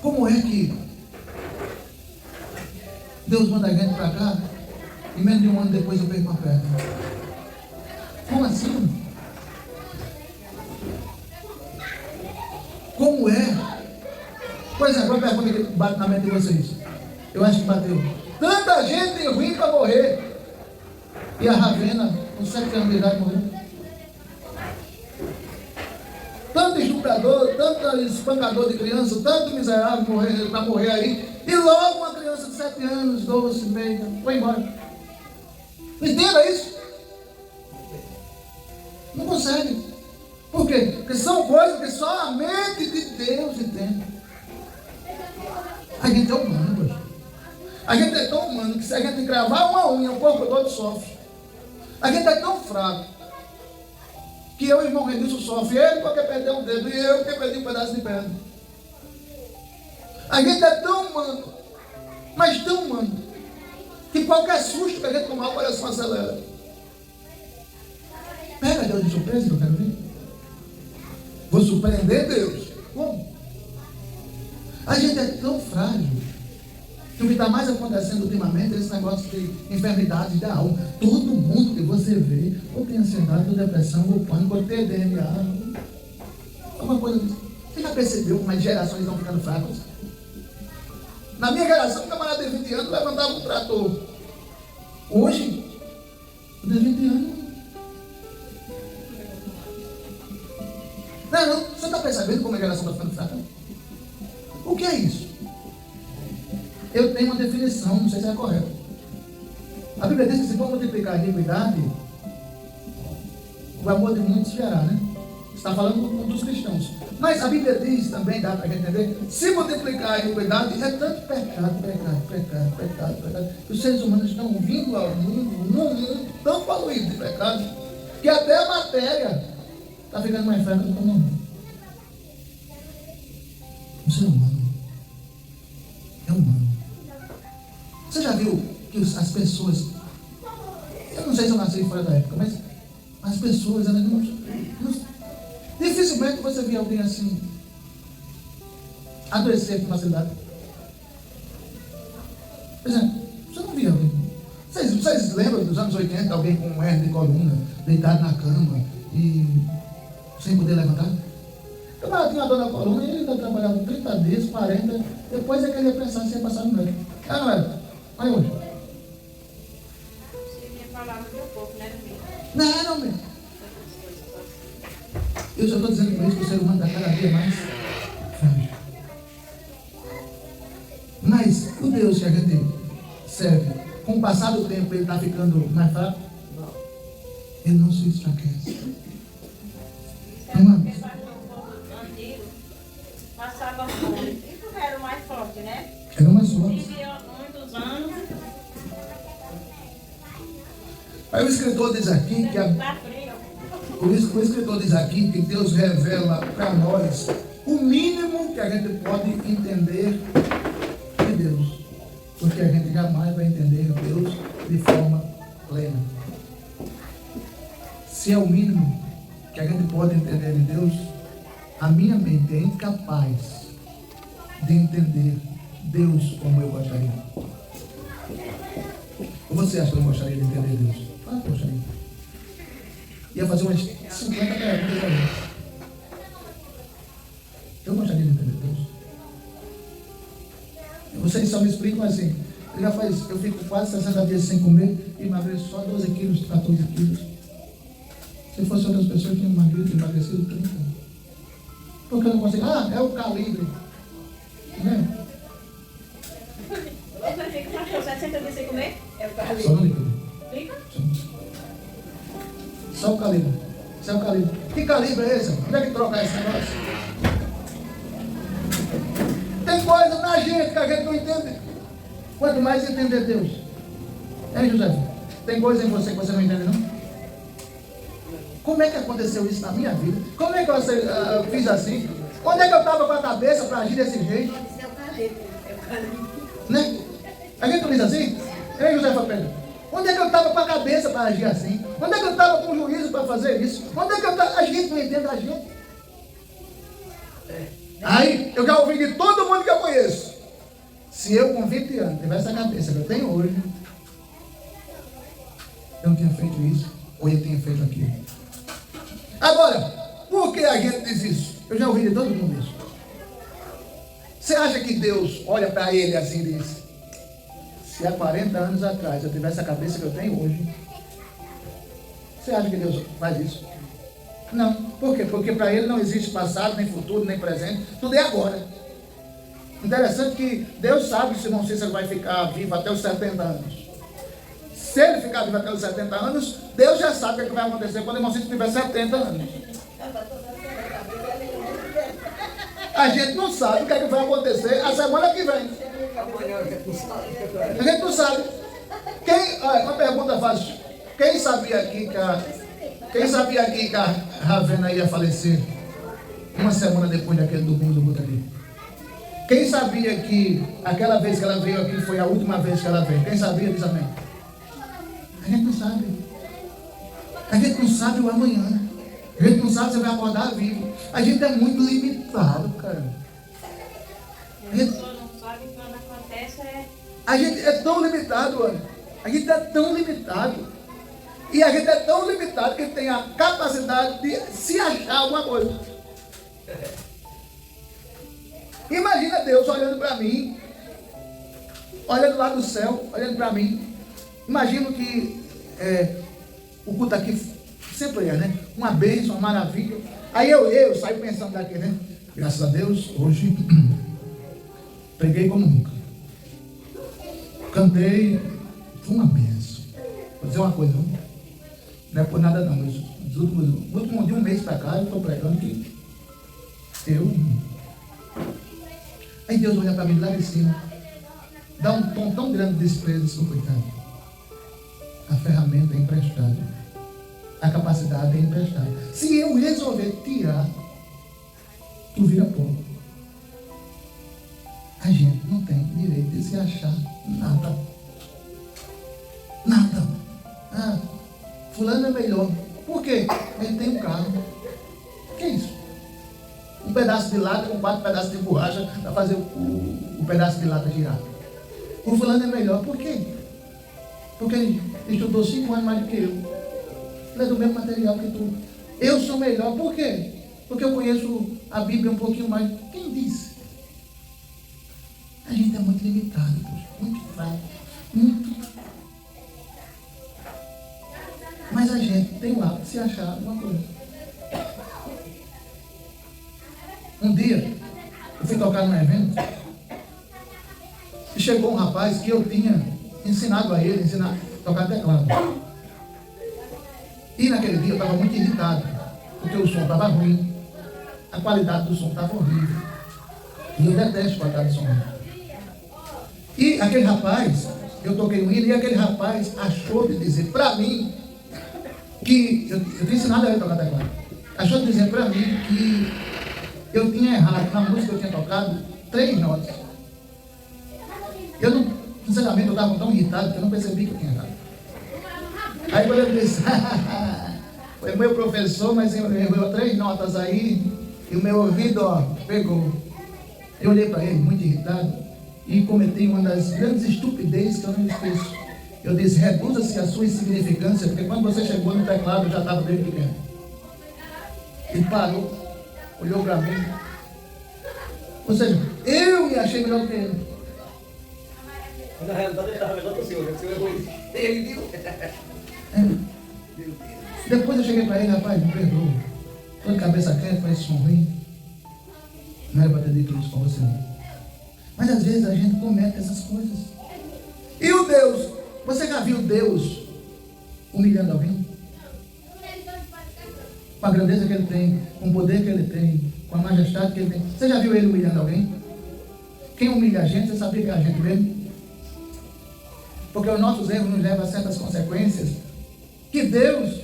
Como é que Deus manda a gente para cá e menos de um ano depois eu perco uma perna? Como assim? Como é? Por exemplo, uma pergunta que bate na mente de vocês. Eu acho que bateu. Tanta gente ruim para morrer. E a Ravena, com 7 anos de idade, morreu. Tanto estuprador, tanto espancador de criança, tanto miserável para morrer aí. E logo uma criança de 7 anos, 12, meia, foi embora. Entenda isso. Não consegue. Por quê? Porque são coisas que só a mente de Deus entende. A gente é humano, poxa. A gente é tão humano que se a gente cravar uma unha, o corpo todo sofre. A gente é tão fraco que eu, irmão Renilson, sofre. Ele porque perdeu um dedo e eu que perdi um pedaço de perna. A gente é tão humano, mas tão humano, que qualquer susto que a gente tomar, o coração acelera. Pega Deus de surpresa que eu quero ver. Vou surpreender Deus. Como? A gente é tão frágil que o que está mais acontecendo ultimamente é esse negócio de enfermidade da alma. Todo mundo que você vê, ou tem ansiedade, ou depressão, ou pânico, ou TDMA, alguma coisa disso. Você já percebeu como as gerações estão ficando fracas? Na minha geração, um camarada de 20 anos levantava um trator. Hoje, de 20 anos. Não, você está percebendo como a geração está ficando fraca? O que é isso? Eu tenho uma definição, não sei se é correta. A Bíblia diz que se for multiplicar a iniquidade, o amor de muitos virá, né? Está falando dos cristãos. Mas a Bíblia diz também, dá para a gente entender, se multiplicar a iniquidade, é tanto pecado. Os seres humanos estão vindo ao mundo, num mundo tão poluído de pecado, que até a matéria está ficando mais fraca do que o mundo. O ser humano é humano. Você já viu que as pessoas, eu não sei se eu nasci fora da época, mas as pessoas, elas não, dificilmente você vê alguém assim adoecer aqui na cidade. Por exemplo, você não via alguém. Vocês lembram dos anos 80, alguém com um hernia de coluna, deitado na cama e sem poder levantar? Eu tinha uma dor na coluna e ele ainda trabalhava 30 dias, 40, depois é que ele ia pensar se ia passar no médico. Não era? Mas hoje? Você ia falar no meu corpo, né, filho? Não, meu. Eu já estou dizendo por isso que o ser humano está cada dia mais frágil. Mas o Deus que a gente serve, com o passar do tempo, ele está ficando mais fraco? Não. Ele não se enfraquece. Irmãos, passava fome. Isso era o mais forte, né? era mais forte. Vivia muitos anos. Aí o escritor diz aqui que Tá frio. o escritor diz aqui que Deus revela para nós o mínimo que a gente pode entender de Deus, porque a gente jamais vai entender Deus de forma plena. Se é o mínimo que a gente pode entender de Deus, a minha mente é incapaz de entender Deus como eu gostaria. Ou você acha que eu gostaria de entender Deus? Ah, eu gostaria. Ia fazer umas 50 perguntas para mim. Eu gostaria de entender Deus. Vocês só me explicam assim. Eu fico quase 60 dias sem comer e emagreço só 12 quilos, 14 quilos. Se fosse outras pessoas que tinham emagrecido 30. Porque eu não consigo. Ah, é o calibre. Né? Você fica com 60 dias sem comer? É o calibre. Só no líquido. Fica? Só o calibre. Só o calibre. Que calibre é esse? Onde é que troca esse negócio? Tem coisa na gente que a gente não entende. Quanto mais entender Deus. Hein, José? Tem coisa em você que você não entende, não? Como é que aconteceu isso na minha vida? Como é que eu fiz assim? Onde é que eu estava com a cabeça para agir desse jeito? É o calibre. É o calibre. Né? A gente não diz assim? Hein, José Pedro? Onde é que eu estava com a cabeça para agir assim? Onde é que eu estava com o juízo para fazer isso? Onde é que eu estava? A gente não entende a gente. Aí, eu já ouvi de todo mundo que eu conheço. Se eu com 20 anos tivesse a cabeça que eu tenho hoje, eu não tinha feito isso, ou eu tinha feito aquilo. Agora, por que a gente diz isso? Eu já ouvi de todo mundo isso. Você acha que Deus olha para ele assim e diz: se há 40 anos atrás eu tivesse a cabeça que eu tenho hoje, você acha que Deus faz isso? Não. Por quê? Porque para ele não existe passado, nem futuro, nem presente. Tudo é agora. Interessante que Deus sabe que o irmão Cícero vai ficar vivo até os 70 anos. Se ele ficar vivo até os 70 anos, Deus já sabe o que vai acontecer quando o irmão Cícero tiver 70 anos. A gente não sabe o que vai acontecer a semana que vem. A gente não sabe. Olha, uma pergunta fácil. Quem sabia aqui que a Ravena ia falecer uma semana depois daquele domingo do Botaria? Quem sabia que aquela vez que ela veio aqui foi a última vez que ela veio? Quem sabia disso, amém? A gente não sabe. A gente não sabe o amanhã. A gente não sabe se vai acordar vivo. A gente é muito limitado, cara. A pessoa não sabe quando acontece A gente é tão limitado, olha. A gente é tão limitado. E a gente é tão limitado que tem a capacidade de se achar alguma coisa. Imagina Deus olhando para mim, olhando lá do céu, olhando para mim. Imagino que o culto aqui sempre é, né? Uma bênção, uma maravilha. Aí eu saio pensando daqui, né? Graças a Deus, hoje preguei como nunca. Cantei, foi uma bênção. Vou dizer uma coisa, não é por nada não, mas último de um mês para cá eu estou pregando que aí Deus olha para mim lá de cima, dá um tom tão grande de desprezo, diz, coitado. A ferramenta é emprestada, a capacidade é emprestada. Se eu resolver tirar, tu vira pó. A gente não tem direito de se achar nada. Nada. Ah, fulano é melhor. Por quê? Ele tem um carro. Que é isso? Um pedaço de lata com 4 pedaços de borracha para fazer o pedaço de lata girar. O fulano é melhor. Por quê? Porque ele estudou 5 anos mais do que eu. Ele é do mesmo material que tu. Eu sou melhor. Por quê? Porque eu conheço a Bíblia um pouquinho mais. Quem disse? A gente é muito limitado, muito fraco, muito. Mas a gente tem o hábito de se achar alguma coisa. Um dia, eu fui tocar num evento e chegou um rapaz que eu tinha ensinado a ele a tocar teclado. E naquele dia eu estava muito irritado, porque o som estava ruim, a qualidade do som estava horrível. E eu detesto a qualidade do som. E aquele rapaz, eu toquei no hino, e aquele rapaz achou de dizer para mim que eu tinha ensinado a ele a tocar teclado. Achou de dizer para mim que eu tinha errado na música que eu tinha tocado 3 notas. Eu não, sinceramente, eu estava tão irritado que eu não percebi que eu tinha errado. Aí quando eu disse, foi meu professor, mas eu errou 3 notas aí, e o meu ouvido, pegou. Eu olhei para ele, muito irritado, e cometi uma das grandes estupidezes que eu não esqueço. Eu disse, reduza-se a sua insignificância, porque quando você chegou no teclado, eu já estava desde pequeno. Ele parou, olhou para mim. Ou seja, eu me achei melhor que ele. Na realidade, ele estava melhor que o senhor, né? O senhor errou isso. Ele viu. Depois eu cheguei para ele, rapaz, me perdoa. Tô de cabeça quente, com esse som ruim. Não era para ter dito isso com você. Mas às vezes a gente comete essas coisas. E o Deus? Você já viu Deus humilhando alguém? Com a grandeza que ele tem, com o poder que ele tem, com a majestade que ele tem. Você já viu ele humilhando alguém? Quem humilha a gente, você sabia que é a gente mesmo? Porque os nossos erros nos levam a certas consequências que Deus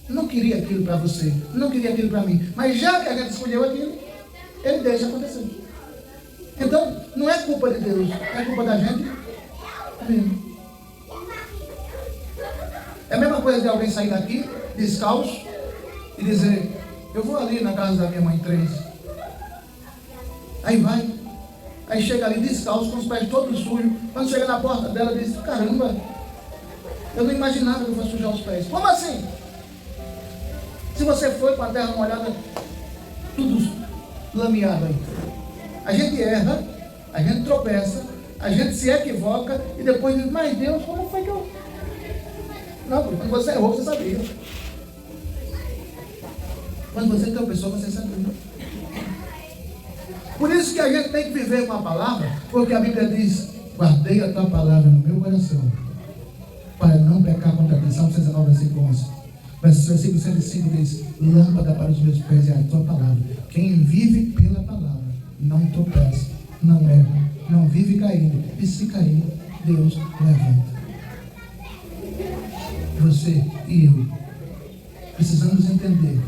não queria aquilo para você, não queria aquilo para mim. Mas já que a gente escolheu aquilo, Ele deixa acontecer. Então, não é culpa de Deus, é culpa da gente mesmo. É a mesma coisa de alguém sair daqui descalço e dizer: eu vou ali na casa da minha mãe 3. Aí vai. Aí chega ali descalço, com os pés todos sujos. Quando chega na porta dela, diz: caramba, eu não imaginava que eu fosse sujar os pés. Como assim? Se você foi com a terra molhada, tudo lameado aí. A gente erra, a gente tropeça, a gente se equivoca e depois diz: mas Deus, como foi que eu... Não, quando você errou, você sabia. Quando você tropeçou, você sabia. Por isso que a gente tem que viver com a palavra, porque a Bíblia diz: guardei a tua palavra no meu coração, para não pecar contra ti. Salmo 119, versículo 11. Versículo 105 diz: lâmpada para os meus pés é a tua palavra. Quem vive pela palavra não tropeça, não erra, não vive caindo. E se cair, Deus levanta. Você e eu precisamos entender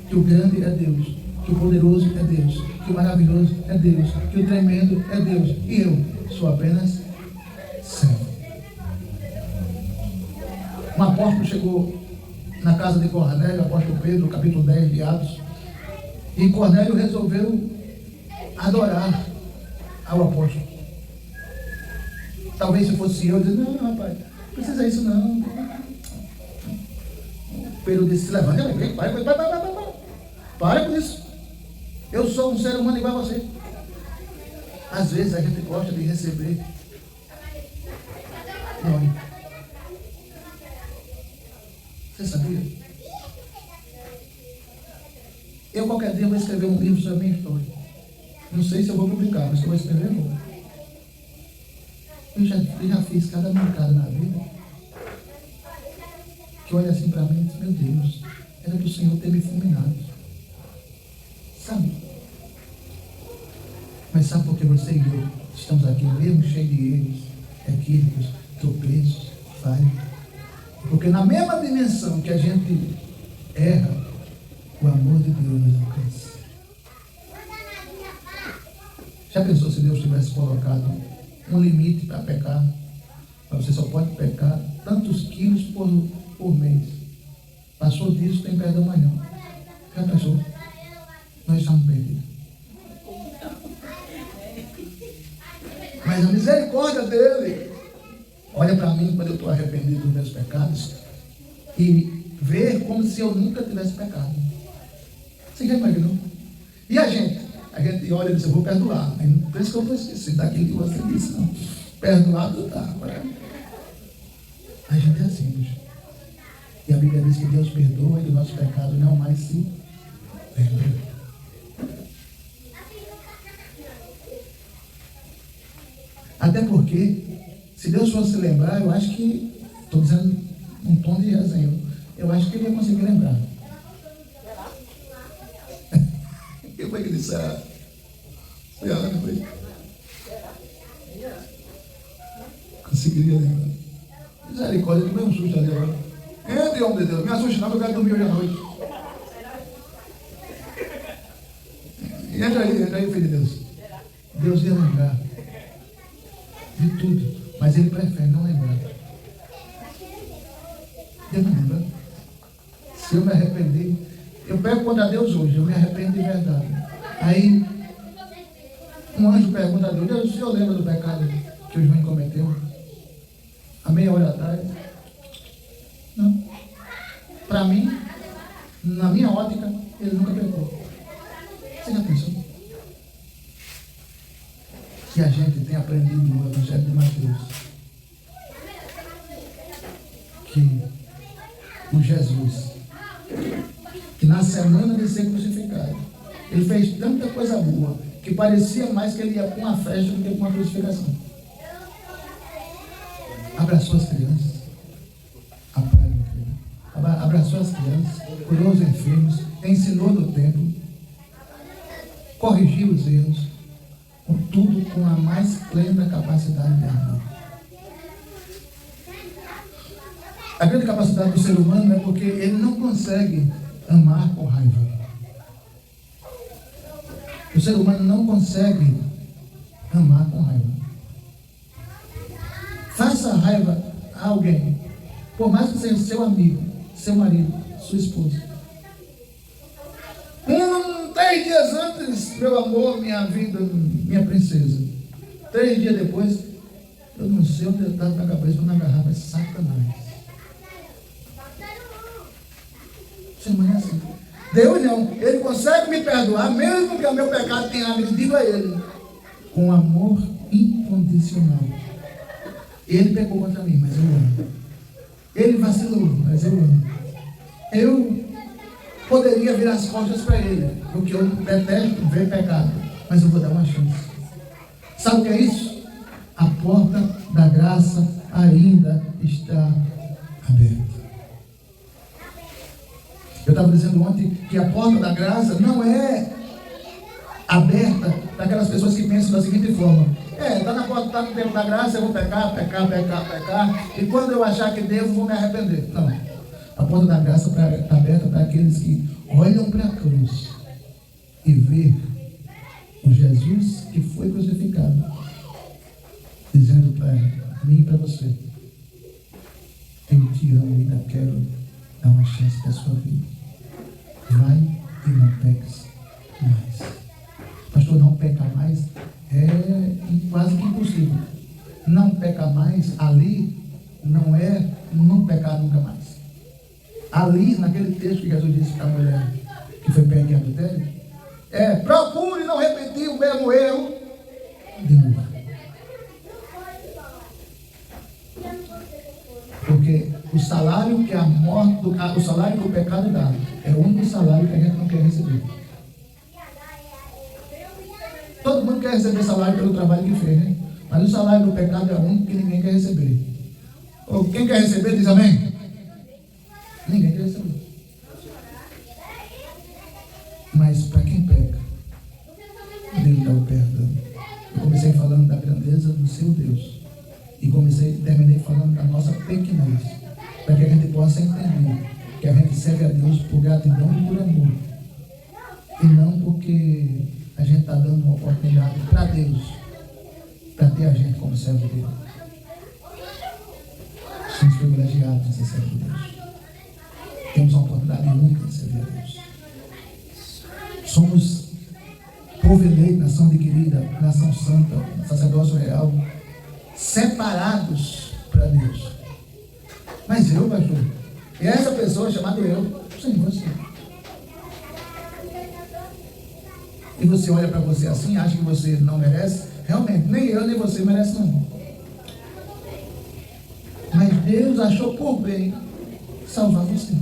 que o grande é Deus, que o poderoso é Deus, que o maravilhoso é Deus, que o tremendo é Deus, e eu sou apenas servo. Um apóstolo chegou na casa de Cornélio, o apóstolo Pedro, capítulo 10 de Atos, e Cornélio resolveu adorar ao apóstolo. Talvez se fosse eu, eu disse: não, rapaz, não precisa isso não. Pedro disse: se levanta, para com isso. Eu sou um ser humano igual a você. Às vezes a gente gosta de receber. Não. Você sabia? Eu qualquer dia vou escrever um livro sobre a minha história. Não sei se eu vou publicar, mas eu vou escrever um. Eu já fiz cada mancada na vida, que olha assim para mim e diz: meu Deus, era do Senhor ter me fulminado. Sabe? Mas sabe por que você e eu estamos aqui mesmo cheios de erros, equívocos, tropeços, falhas? Porque na mesma dimensão que a gente erra, o amor de Deus nos alcança. Já pensou se Deus tivesse colocado um limite para pecar? Você só pode pecar tantos quilos por mês. Passou disso, tem perdão amanhã. Já pensou? Nós estamos perdidos. Mas a misericórdia dele olha para mim quando eu estou arrependido dos meus pecados e vê como se eu nunca tivesse pecado. Você já imaginou? E a gente olha e diz: eu vou perdoar. Aí não pensa que eu vou esquecer daquilo que você disse, não. Perdoado tá. A gente é assim, bicho. E a Bíblia diz que Deus perdoa e o nosso pecado não mais se lembra. Até porque, se Deus fosse lembrar, eu acho que, estou dizendo um tom de resenha, eu acho que ele ia conseguir lembrar. Quem foi que disse? Foi a Ana, foi? Conseguiria lembrar. Misericórdia, tomei um susto ali agora. Entre, homem de Deus, me assuste não, eu quero dormir hoje à noite. Entra aí, filho de Deus. Deus ia lembrar de tudo, mas ele prefere não lembrar. Deus não lembra. Se eu me arrepender, eu pego contra Deus hoje, eu me arrependo de verdade. Aí, um anjo pergunta a Deus: Deus, o senhor lembra do pecado que o João cometeu? Há meia hora atrás? Não. Para mim, na minha ótica, ele nunca pecou. Você já pensou? Se a gente tem aprendido no Evangelho de Mateus o Jesus, que na semana de ser crucificado, ele fez tanta coisa boa, que parecia mais que ele ia para uma festa do que para uma crucificação. Abraçou as crianças, abraçou as crianças, curou os enfermos, ensinou no templo, corrigiu os erros, tudo com a mais plena capacidade de amor. A grande capacidade do ser humano é porque ele não consegue amar com raiva. O ser humano não consegue amar com raiva. Faça raiva a alguém, por mais que seja seu amigo, seu marido, sua esposa. 3 dias antes, meu amor, minha vida, minha princesa. 3 dias depois, eu não sei onde eu estava na cabeça para me agarrar, mas Satanás. Você não é assim. Deus não, ele consegue me perdoar, mesmo que o meu pecado tenha me digo a ele, com amor incondicional. Ele pecou contra mim, mas eu amo. Ele vacilou, mas eu amo. Eu poderia virar as costas para ele, porque eu detesto ver pecado, mas eu vou dar uma chance. Sabe o que é isso? A porta da graça ainda está aberta. Eu estava dizendo ontem que a porta da graça não é aberta para aquelas pessoas que pensam da seguinte forma: está na porta, está no tempo da graça, eu vou pecar, e quando eu achar que devo, vou me arrepender. Não. A porta da graça está aberta para aqueles que olham para a cruz e vê o Jesus que foi crucificado, dizendo para mim e para você: eu te amo e ainda quero dar uma chance para a sua vida. Vai e não peques mais. Pastor, não peca mais é quase que impossível. Não peca mais ali não é não pecar nunca mais. Ali, naquele texto que Jesus disse para a mulher que foi pega em adultério, procure não repetir o mesmo erro de novo. Porque o salário que a morte, o salário que o pecado dá, é o único salário que a gente não quer receber. Todo mundo quer receber salário pelo trabalho que fez, né? Mas o salário do pecado é o único que ninguém quer receber. Ou quem quer receber diz amém? Ninguém quer receber. Mas para quem peca, Deus dá o perdão. Eu comecei falando da grandeza do seu Deus. E terminei falando da nossa pequenez, para que a gente possa entender que a gente serve a Deus por gratidão e por amor, e não porque a gente está dando uma oportunidade para Deus, para ter a gente como servo dele. Somos privilegiados de ser servo de Deus. Temos uma oportunidade única de servir a Deus. Somos povo eleito, nação adquirida, nação santa, sacerdócio real, separados para Deus. Mas eu, pastor, e essa pessoa chamada eu, sim, você. E você olha para você assim, acha que você não merece? Realmente, nem eu nem você merece não. Mas Deus achou por bem salvar você.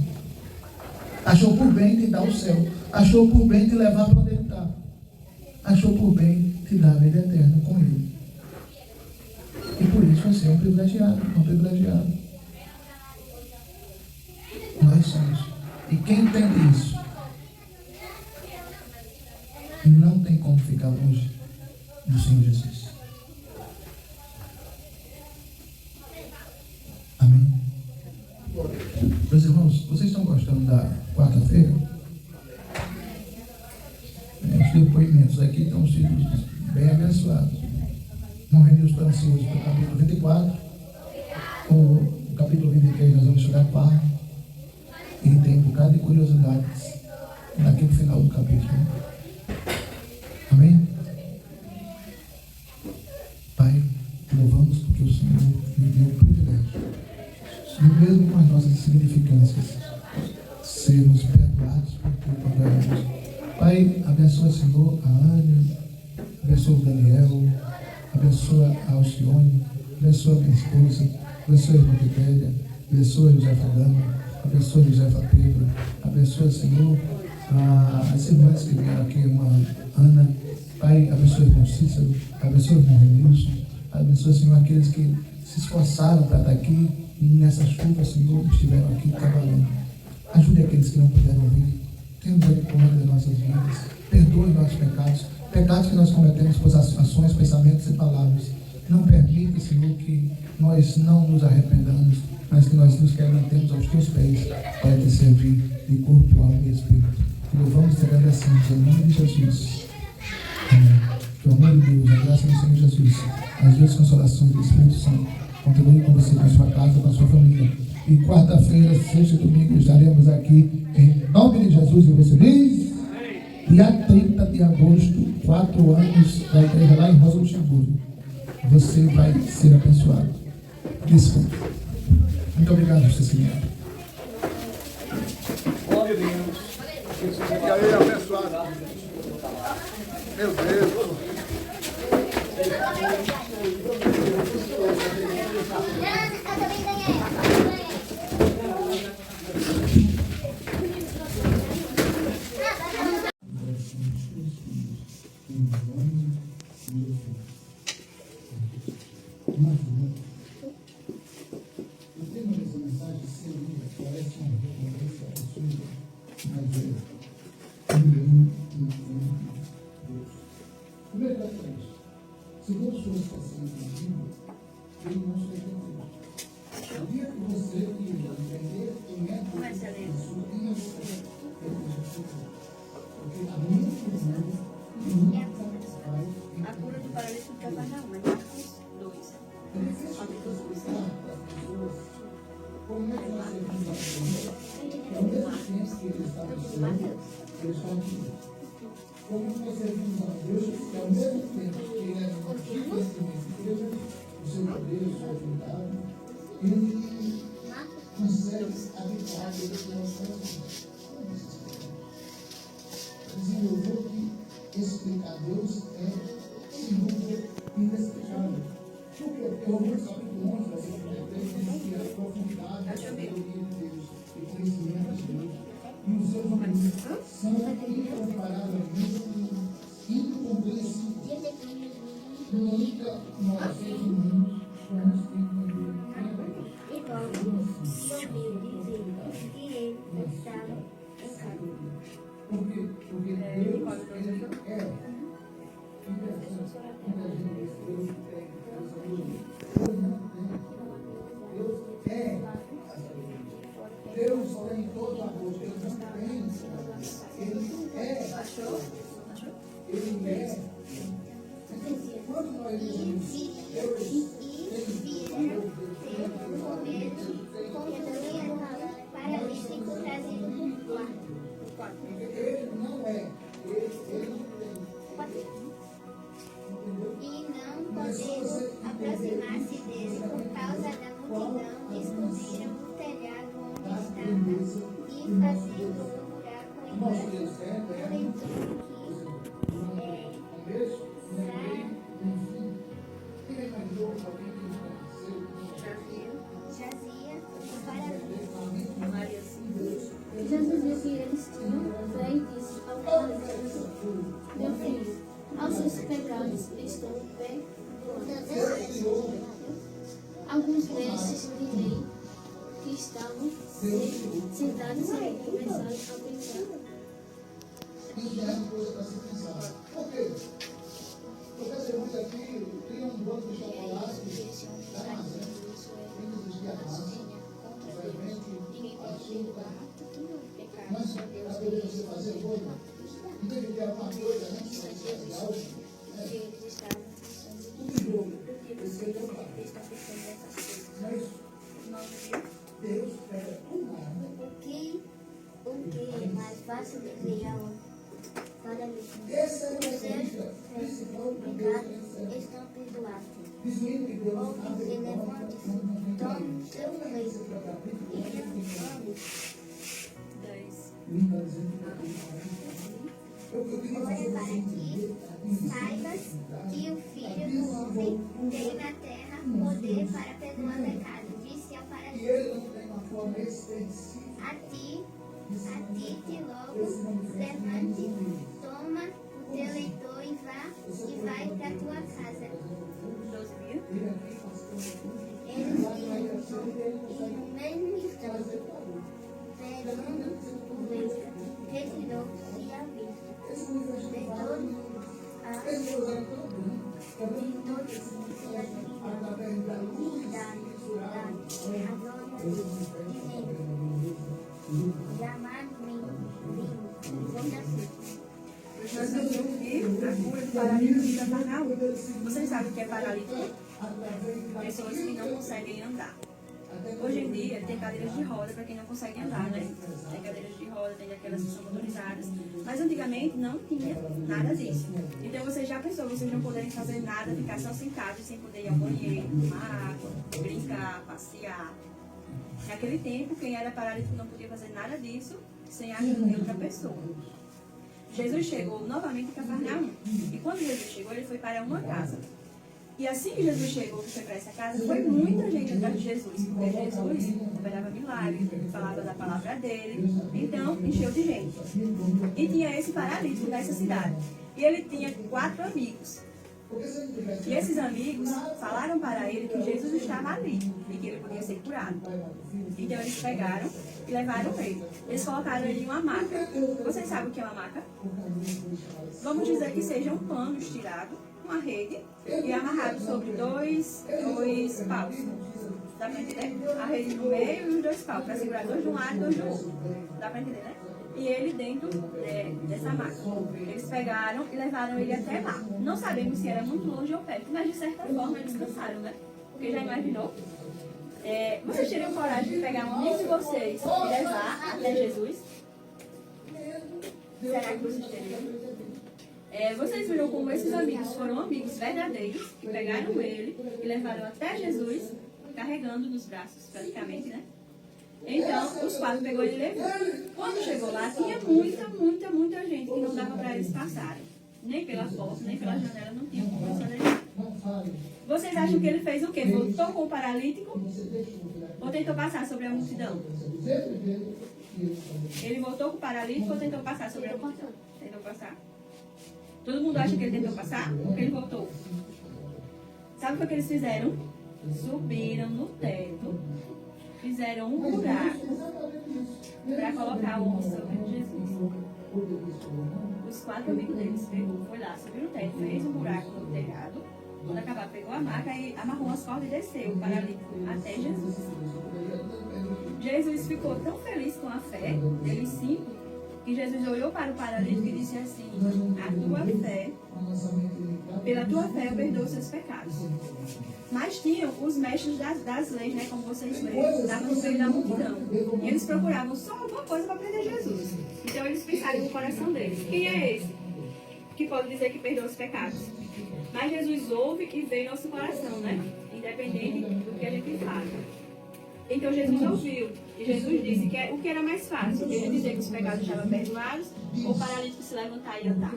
Achou por bem te dar o céu. Achou por bem te levar para onde ele está. Achou por bem te dar a vida eterna com ele. E por isso você é um privilegiado, Nós somos. E quem entende isso, não tem como ficar longe do Senhor Jesus. Amém? Meus irmãos, vocês estão gostando da quarta-feira? Os depoimentos aqui estão sendo bem abençoados. Não reuniu os ansiosos para o capítulo 24, o capítulo 23 nós vamos estudar quarto, e tem um bocado de curiosidades daqui no final do capítulo. Amém? Pai, louvamos porque o Senhor me deu o privilégio, e mesmo com as nossas insignificâncias, sermos perdoados por tudo que erramos. Pai, abençoa, Senhor, a Ania, abençoa o Daniel, abençoa a Alcione, abençoa a minha esposa, abençoa a irmã Quitéria, abençoa a José Fernando, Abençoa Josefa Pedro. Abençoa, Senhor, as irmãs que vieram aqui, irmã Ana. Pai, abençoa o irmão Cícero. Abençoa o irmão Renilson. Abençoa, Senhor, aqueles que se esforçaram para estar aqui e nessa chuva, Senhor, estiveram aqui trabalhando. Ajude aqueles que não puderam vir. Tenha misericórdia das nossas vidas. Perdoe os nossos pecados. Pecados que nós cometemos por ações, pensamentos e palavras. Não permita, Senhor, que nós não nos arrependamos, mas que nós nos quebrantemos aos teus pés para te servir de corpo, alma e espírito. Te louvamos e te agradecemos em nome de Jesus. Amém. Que o amor de Deus, a graça do Senhor Jesus, as duas consolações do Espírito Santo continue com você, com a sua casa, com a sua família. E quarta-feira, sexta e domingo estaremos aqui em nome de Jesus. E você diz? Dia 30 de agosto, 4 anos da igreja lá em Rosa Luxemburgo. Você vai ser abençoado. Desculpe. Muito obrigado, Cecília. Glória a Deus. E aí, abençoado. Meu Deus. Segundo suas estações na Bíblia, ele não se entendeu. O dia que você entender quem é Deus, quem é você, porque a minha visão nunca vai entender. A cura do paralítico de Cafarnaum, Marcos 2. Ele fez explicar para as pessoas como é que nós servimos a Deus. Ao mesmo tempo que ele estava dizendo, eles estão aqui. Como nós servimos a Deus, que ao mesmo tempo que ele é um conhecimento de Deus, o seu poder, a sua autoridade, ele consegue habitar dentro do nosso coração. Desenvolveu que explicar Deus é um número inexplicável. Porque o Romanos capítulo 11, versículo 3, diz que a profundidade da sabedoria de Deus e conhecimento de Deus e os seus domínios são incomparavelmente incompreensíveis. Nunca nós, seres humanos, vamos entender quem é Deus. E logo ouviu dizer que ele estava em casa. Por quê? Porque Deus, ele é. Interessante. Muita gente diz que Deus tem a sabedoria. Deus não tem. Deus é a sabedoria. Deus tem todo o amor. Deus não tem. Ele é. Ele é. Quando nós dizemos Deus tem Paralítico trazido do quarto. ele não é. Ele não tem. E não podendo aproximar-se dele por causa da multidão, esconderam o telhado onde estava e fazendo um buraco Nosso em Deus é. leitura Começo, meio, fim. Quem imaginou alguém que não aconteceu? jazia o paralítico. Jesus viu que eles tinham fé e disse ao paralítico: Meu filho, aos seus pecados estão perdoados. Alguns destes de lei que estavam sentados ali começaram a pensar. E é uma coisa para se pensar. Por quê? Porque você muito aqui, tem um bolo de chocolate da Amazônia. Tem que existir a massa, obviamente, açúcar. Mas para você fazer bolo, não tem que ter alguma coisa, né? Eles estavam Tudo bolo. Esse é o chocolate. Mas Deus pega tudo nada. o que é mais fácil dizer ao paralítico. Essa é a Seus característica principal do Deus pecados que recebe. estão perdoados. Dizendo que Deus Ou que abre levante-se, tome o seu leito e levante. 2. Eu queria Olha fazer para você entender que saibas que o Filho do Homem tem na terra poder para perdoar pecados. Disse ao que paralítico. ele não tem uma forma a ti logo, levante, toma o teu leitor e vai para tua casa. 12 dias. Eles iam, e no mesmo instante, pegando o besta, retirou-se à vista de todos e A cura do paralítico de Cafarnaum. Vocês sabem o que é paralítico? Pessoas que não conseguem andar. Hoje em dia tem cadeiras de roda para quem não consegue andar, né? Tem cadeiras de roda, tem aquelas que são motorizadas. Mas antigamente não tinha nada disso. Então você já pensou, vocês não poderem fazer nada, ficar só sentados sem poder ir ao banheiro, tomar água, brincar, passear. Naquele tempo, quem era paralítico não podia fazer nada disso sem a ajuda de outra pessoa. Jesus chegou novamente em Cafarnaum. E quando Jesus chegou, ele foi para uma casa. E assim que Jesus chegou, que foi para essa casa, foi muita gente atrás de Jesus. Porque Jesus operava milagres, falava da palavra dele. Então, encheu de gente. E tinha esse paralítico nessa cidade. E ele tinha 4 amigos. E esses amigos falaram para ele que Jesus estava ali e que ele podia ser curado. Então eles pegaram e levaram ele. Eles colocaram ele em uma maca. Vocês sabem o que é uma maca? Vamos dizer que seja um pano estirado, uma rede, e amarrado sobre dois paus. Dá para entender? A rede no meio e os 2 paus, para segurar 2 de um lado e 2 do outro. Dá para entender, né? E ele dentro dessa maca. Eles pegaram e levaram ele até lá. Não sabemos se era muito longe ou perto, mas de certa forma eles cansaram, né? Porque já imaginou? Vocês teriam coragem de pegar um amigo de vocês e levar até Jesus? Será que vocês teriam? Vocês viram como esses amigos foram amigos verdadeiros, que pegaram ele e levaram até Jesus, carregando nos braços, praticamente, né? Então, os 4 pegou ele e levou. Quando chegou lá, tinha muita gente que não dava para eles passarem. Nem pela porta, nem pela janela, não tinha como passar dele. Vocês acham que ele fez o quê? Voltou com o paralítico? Ou tentou passar sobre a multidão? Ele voltou com o paralítico ou tentou passar sobre a multidão? Tentou passar. Todo mundo acha que ele tentou passar ou que ele voltou? Sabe o que eles fizeram? Subiram no teto, fizeram um buraco para colocar o homem sobre Jesus. Os 4 amigos deles foi lá, subiu no teto, fez um buraco no telhado. Quando acabar, pegou a maca e amarrou as cordas e desceu o paralítico até Jesus. Jesus ficou tão feliz com a fé deles 5 que Jesus olhou para o paralítico e disse assim: pela tua fé eu perdoo os seus pecados. Mas tinham os mestres das leis, né, como vocês leem, estavam no meio da multidão. E eles procuravam só alguma coisa para prender Jesus. Então eles pensaram no coração deles: quem é esse que pode dizer que perdoa os pecados? Mas Jesus ouve e vê nosso coração, né? Independente do que a gente fala. Então Jesus ouviu. E Jesus disse que o que era mais fácil, ele dizer que os pecados estavam perdoados ou o paralítico se levantar e andar.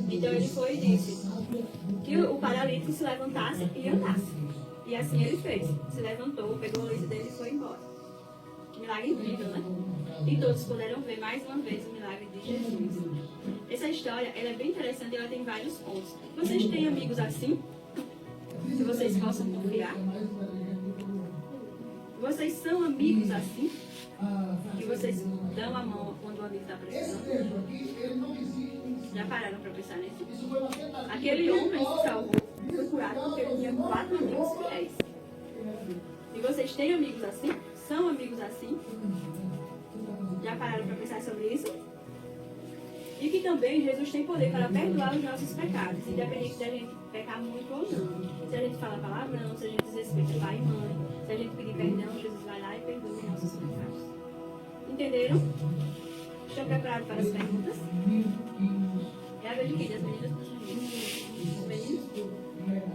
Então ele foi e disse que o paralítico se levantasse e andasse. E assim ele fez. Se levantou, pegou o leito dele e foi embora. Que milagre incrível, né? E todos puderam ver mais uma vez o milagre de Jesus. Essa história ela é bem interessante e ela tem vários pontos. Vocês têm amigos assim? Que vocês possam confiar? Vocês são amigos assim? Que vocês dão a mão quando o amigo está precisando? Já pararam para pensar nisso? Aquele homem se salvou, foi curado porque ele tinha 4 amigos fiéis. E vocês têm amigos assim? São amigos assim? Já pararam para pensar sobre isso? E que também Jesus tem poder para perdoar os nossos pecados, independente de a gente pecar muito ou não. Se a gente fala palavrão, se a gente desrespeita pai e mãe, se a gente pedir perdão, Jesus vai lá e perdoa os nossos pecados. Entenderam? Estão preparados para as perguntas? É a vez de quem? Das meninas ou dos meninos? Os meninos?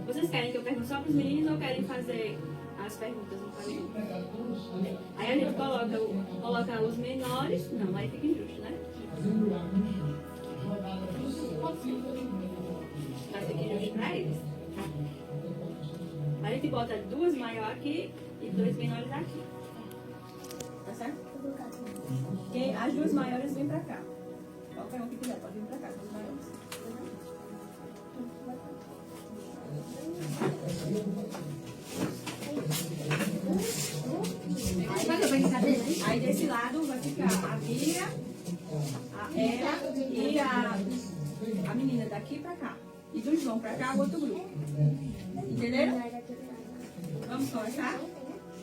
Vocês querem que eu pergunte só para os meninos ou querem fazer as perguntas no caminho? Aí a gente coloca os menores. Não, aí fica injusto, né? Mas fica injusto para eles. A gente bota 2 maiores aqui e 2 menores aqui. As duas maiores vêm pra cá. Qualquer um que quiser pode vir pra cá, as duas maiores. Aí desse lado vai ficar a Bia, ela e a menina daqui pra cá. E do João pra cá, o outro grupo. Entenderam? Vamos começar?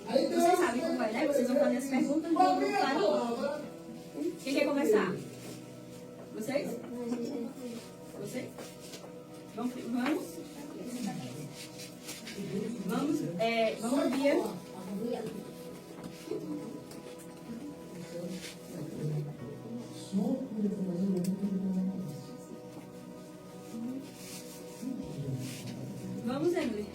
Vocês sabem como vai, né? Vocês vão fazer as perguntas do grupo lá do outro. Quem quer começar? Vocês? Vocês? Vamos? Vamos, Bia. Vamos, Emily.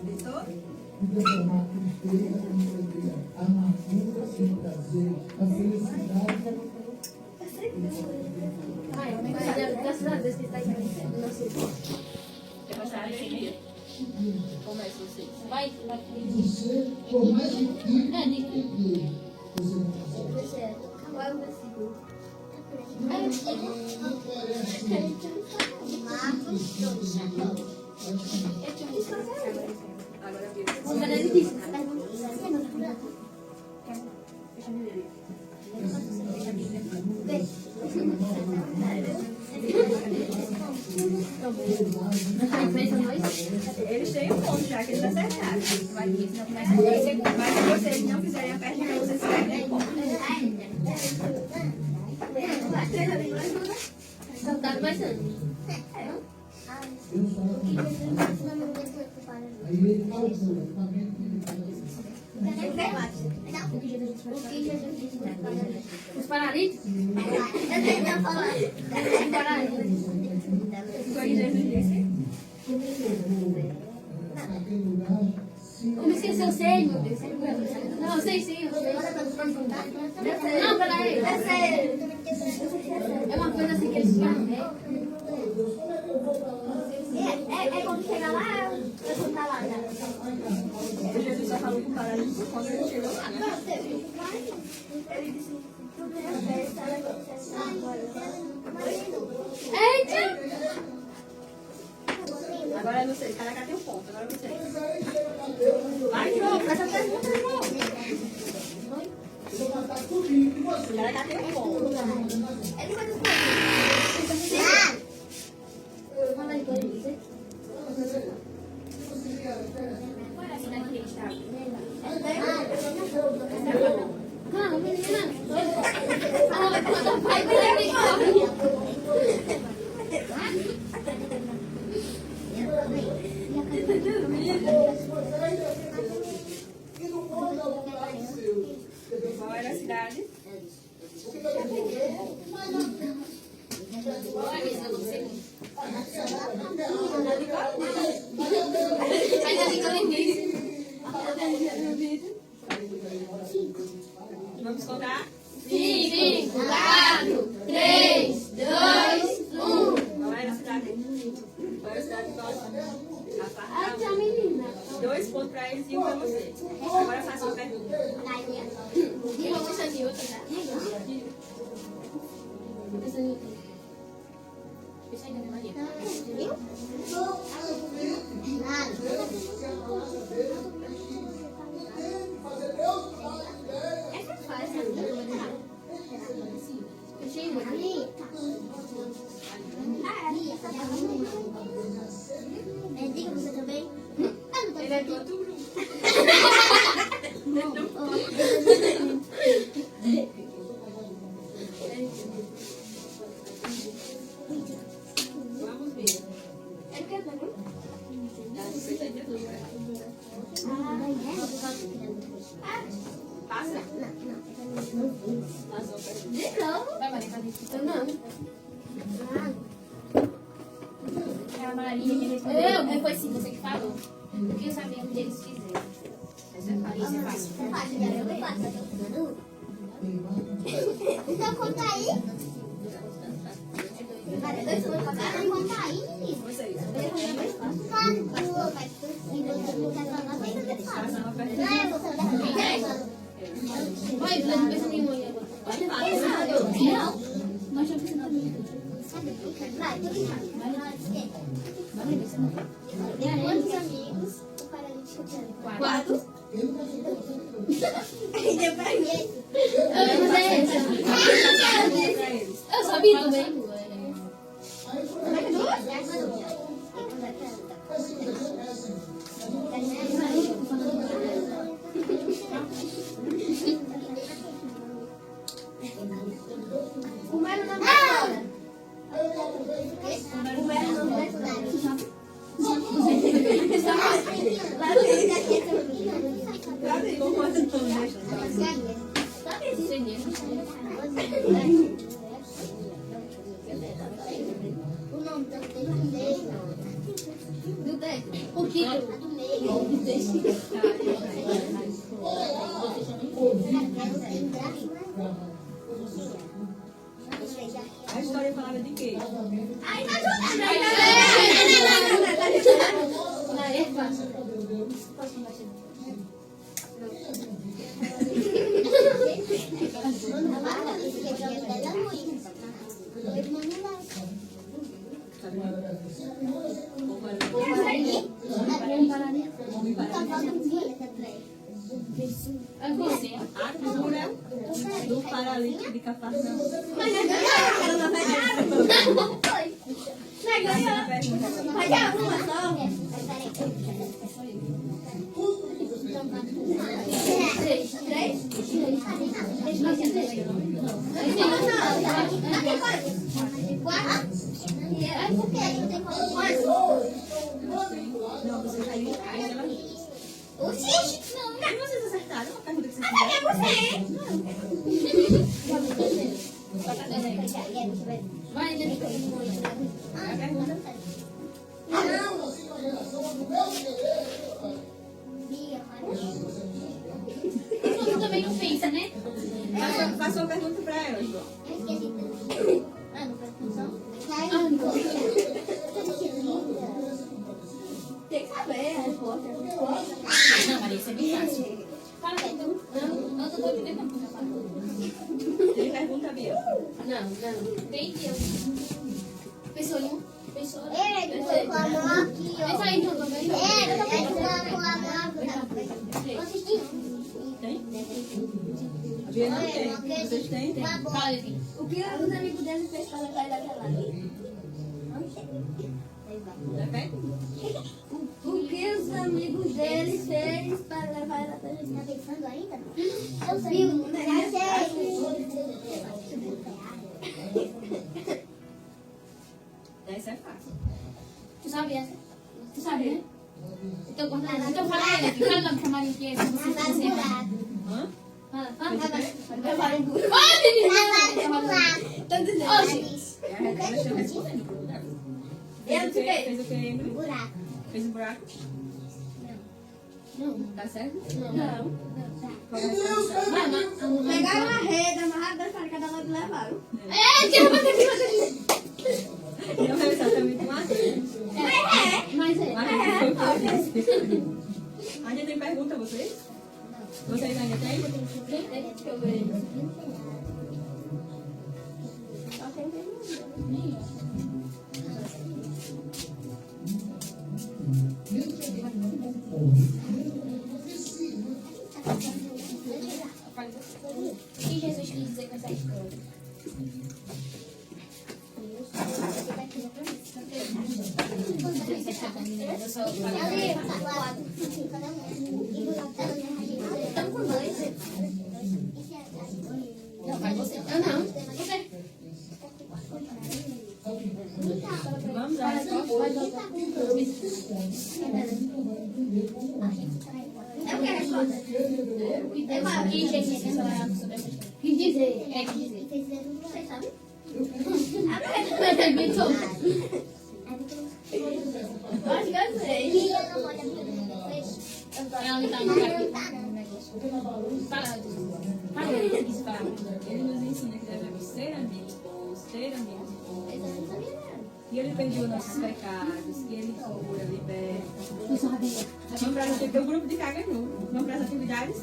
Pensou? Derramar tristeza, alegria, amargura e prazer, a felicidade. Graças a Deus que está aqui. Quer passar a alegria? Começa você. Vai. Você, por mais difícil que pedir, você não consegue. Qual é o versículo? Agora, Bia. Quando ele disse, Eles têm um ponto já que eles acertaram. Mas se vocês não fizerem a pergunta, vocês perdem ponto. tá começando. Aí ele calcula, a mente dele O que Jesus disse para os paralíticos? Os paralíticos. Foi que Jesus disse. naquele lugar, sim. Eu me esqueci, eu sei, meu Deus. Não, eu sei sim, eu sei. Não, peraí. É uma coisa assim que eles falam, né? É quando chegar lá, eu vou estar lá, né? Jesus só falou com o paralítico quando ele chegou lá, né? Ele disse, tu ganha a festa, ela disse agora. Eita! Agora não sei, cada cá tem um ponto, agora não sei. Vai, João, faz a pergunta, João. Cada cá tem um ponto. Ele vai responder. Fala aí, pode dizer. Qual é essa daqui que está? Não, menina. Ah, vai, vai, Qual era a cidade? Vamos contar? 5, 4, 3, 2, 1. Qual era a cidade? Qual era a cidade que Ah, tia menina. 2 pontos para eles e 1 para você. Agora faça uma pergunta. De novo, isso aqui, outra. Essa é outra. Essa aí, Maria. Essa é fácil. Diga você também. Ele é do outro grupo. Vamos ver. Você tem de tudo, né? Passa? Passou a pergunta. De novo? Vai, Maria, cadê? Eu não. É a Maria que respondeu. Depois sim, você que falou. Porque eu sabia onde eles fizeram. Essa é fácil. Isso é fácil. É fácil, já eu faço. Então conta aí. Cara, 2 pontos pra cada, conta aí, menino. Vocês. 4. E você não quer falar, Vai, não pensa nenhuma aí agora. Não. Mas já pensa também. Vai, tô brincando. Vai, pensa não. Quantos amigos o paralítico tinha? 4. Eu sabia também. Como era o nome da escola? Como era o nome da escola? O nome do texto. O que? Do meio. A história falava de quê? Ai, tá É fácil. É você. A cura do paralítico de Cafarnaum. Não, você saiu aí ela. Oxi! Não, vocês acertaram uma pergunta que vocês fizeram. Vai, né? A pergunta Você também não pensa, né? passou a pergunta pra ela, João. Tem que saber a resposta. Não, Maria, isso é bem fácil. Fala aí, então. Não, eu tô doida de tempo. Tem pergunta, Bia? Não. Tem Deus. Pensou em um? Pensou? Ele colocou a mão aqui, ó. Pensa aí, então, também. Ele colocou a mão. Assistir. Tem? A Bia não tem. Vocês têm? Tem. Fala aí. O que os amigos dele fez para levar ele até lá? Não sei. Repete? O que os amigos dele fez para levar ele até lá? Tá pensando ainda? Eu sei. Essa é fácil. Tu sabe essa? Tu sabe, né? Então, fala aí. Fala o nome pra Maria que é. Hã? Eu falei um buraco. Tô dizendo. Oxi. Ela está respondendo. Fez o quê? Fez o quê, Emily? Buraco. Fez o buraco? Não. Tá certo? Não. Qual é a resposta? Pegaram a rede, amarraram da fábrica da luz e levaram. É, que eu vou ter que fazer. Não é exatamente uma rede. Mas é. Uma rede foi o que eu fiz. Ainda tem pergunta, vocês? Vocês ainda têm? Deixa eu ver. O que Jesus quis dizer com essa história? Eu só falei. Estamos com dois. Não, vai você. Eu não. Você. Vamos dar a resposta? É o que a resposta? O que Jesus quis falar sobre essa história? Quis dizer. É, quis dizer. Você sabe? Mas é bem só. Acho que eu sei. Ela não tá no negócio. Fala, fala, ele quis falar. Ele nos ensina que devemos ser amigos bons, ter amigos bons. E ele perdoa nossos pecados, e ele cura, liberta. Vamos para o grupo de cá ganhou. Vamos para as atividades?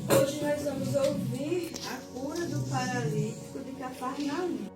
Hoje nós vamos ouvir a cura do paralítico de Cafarnaum.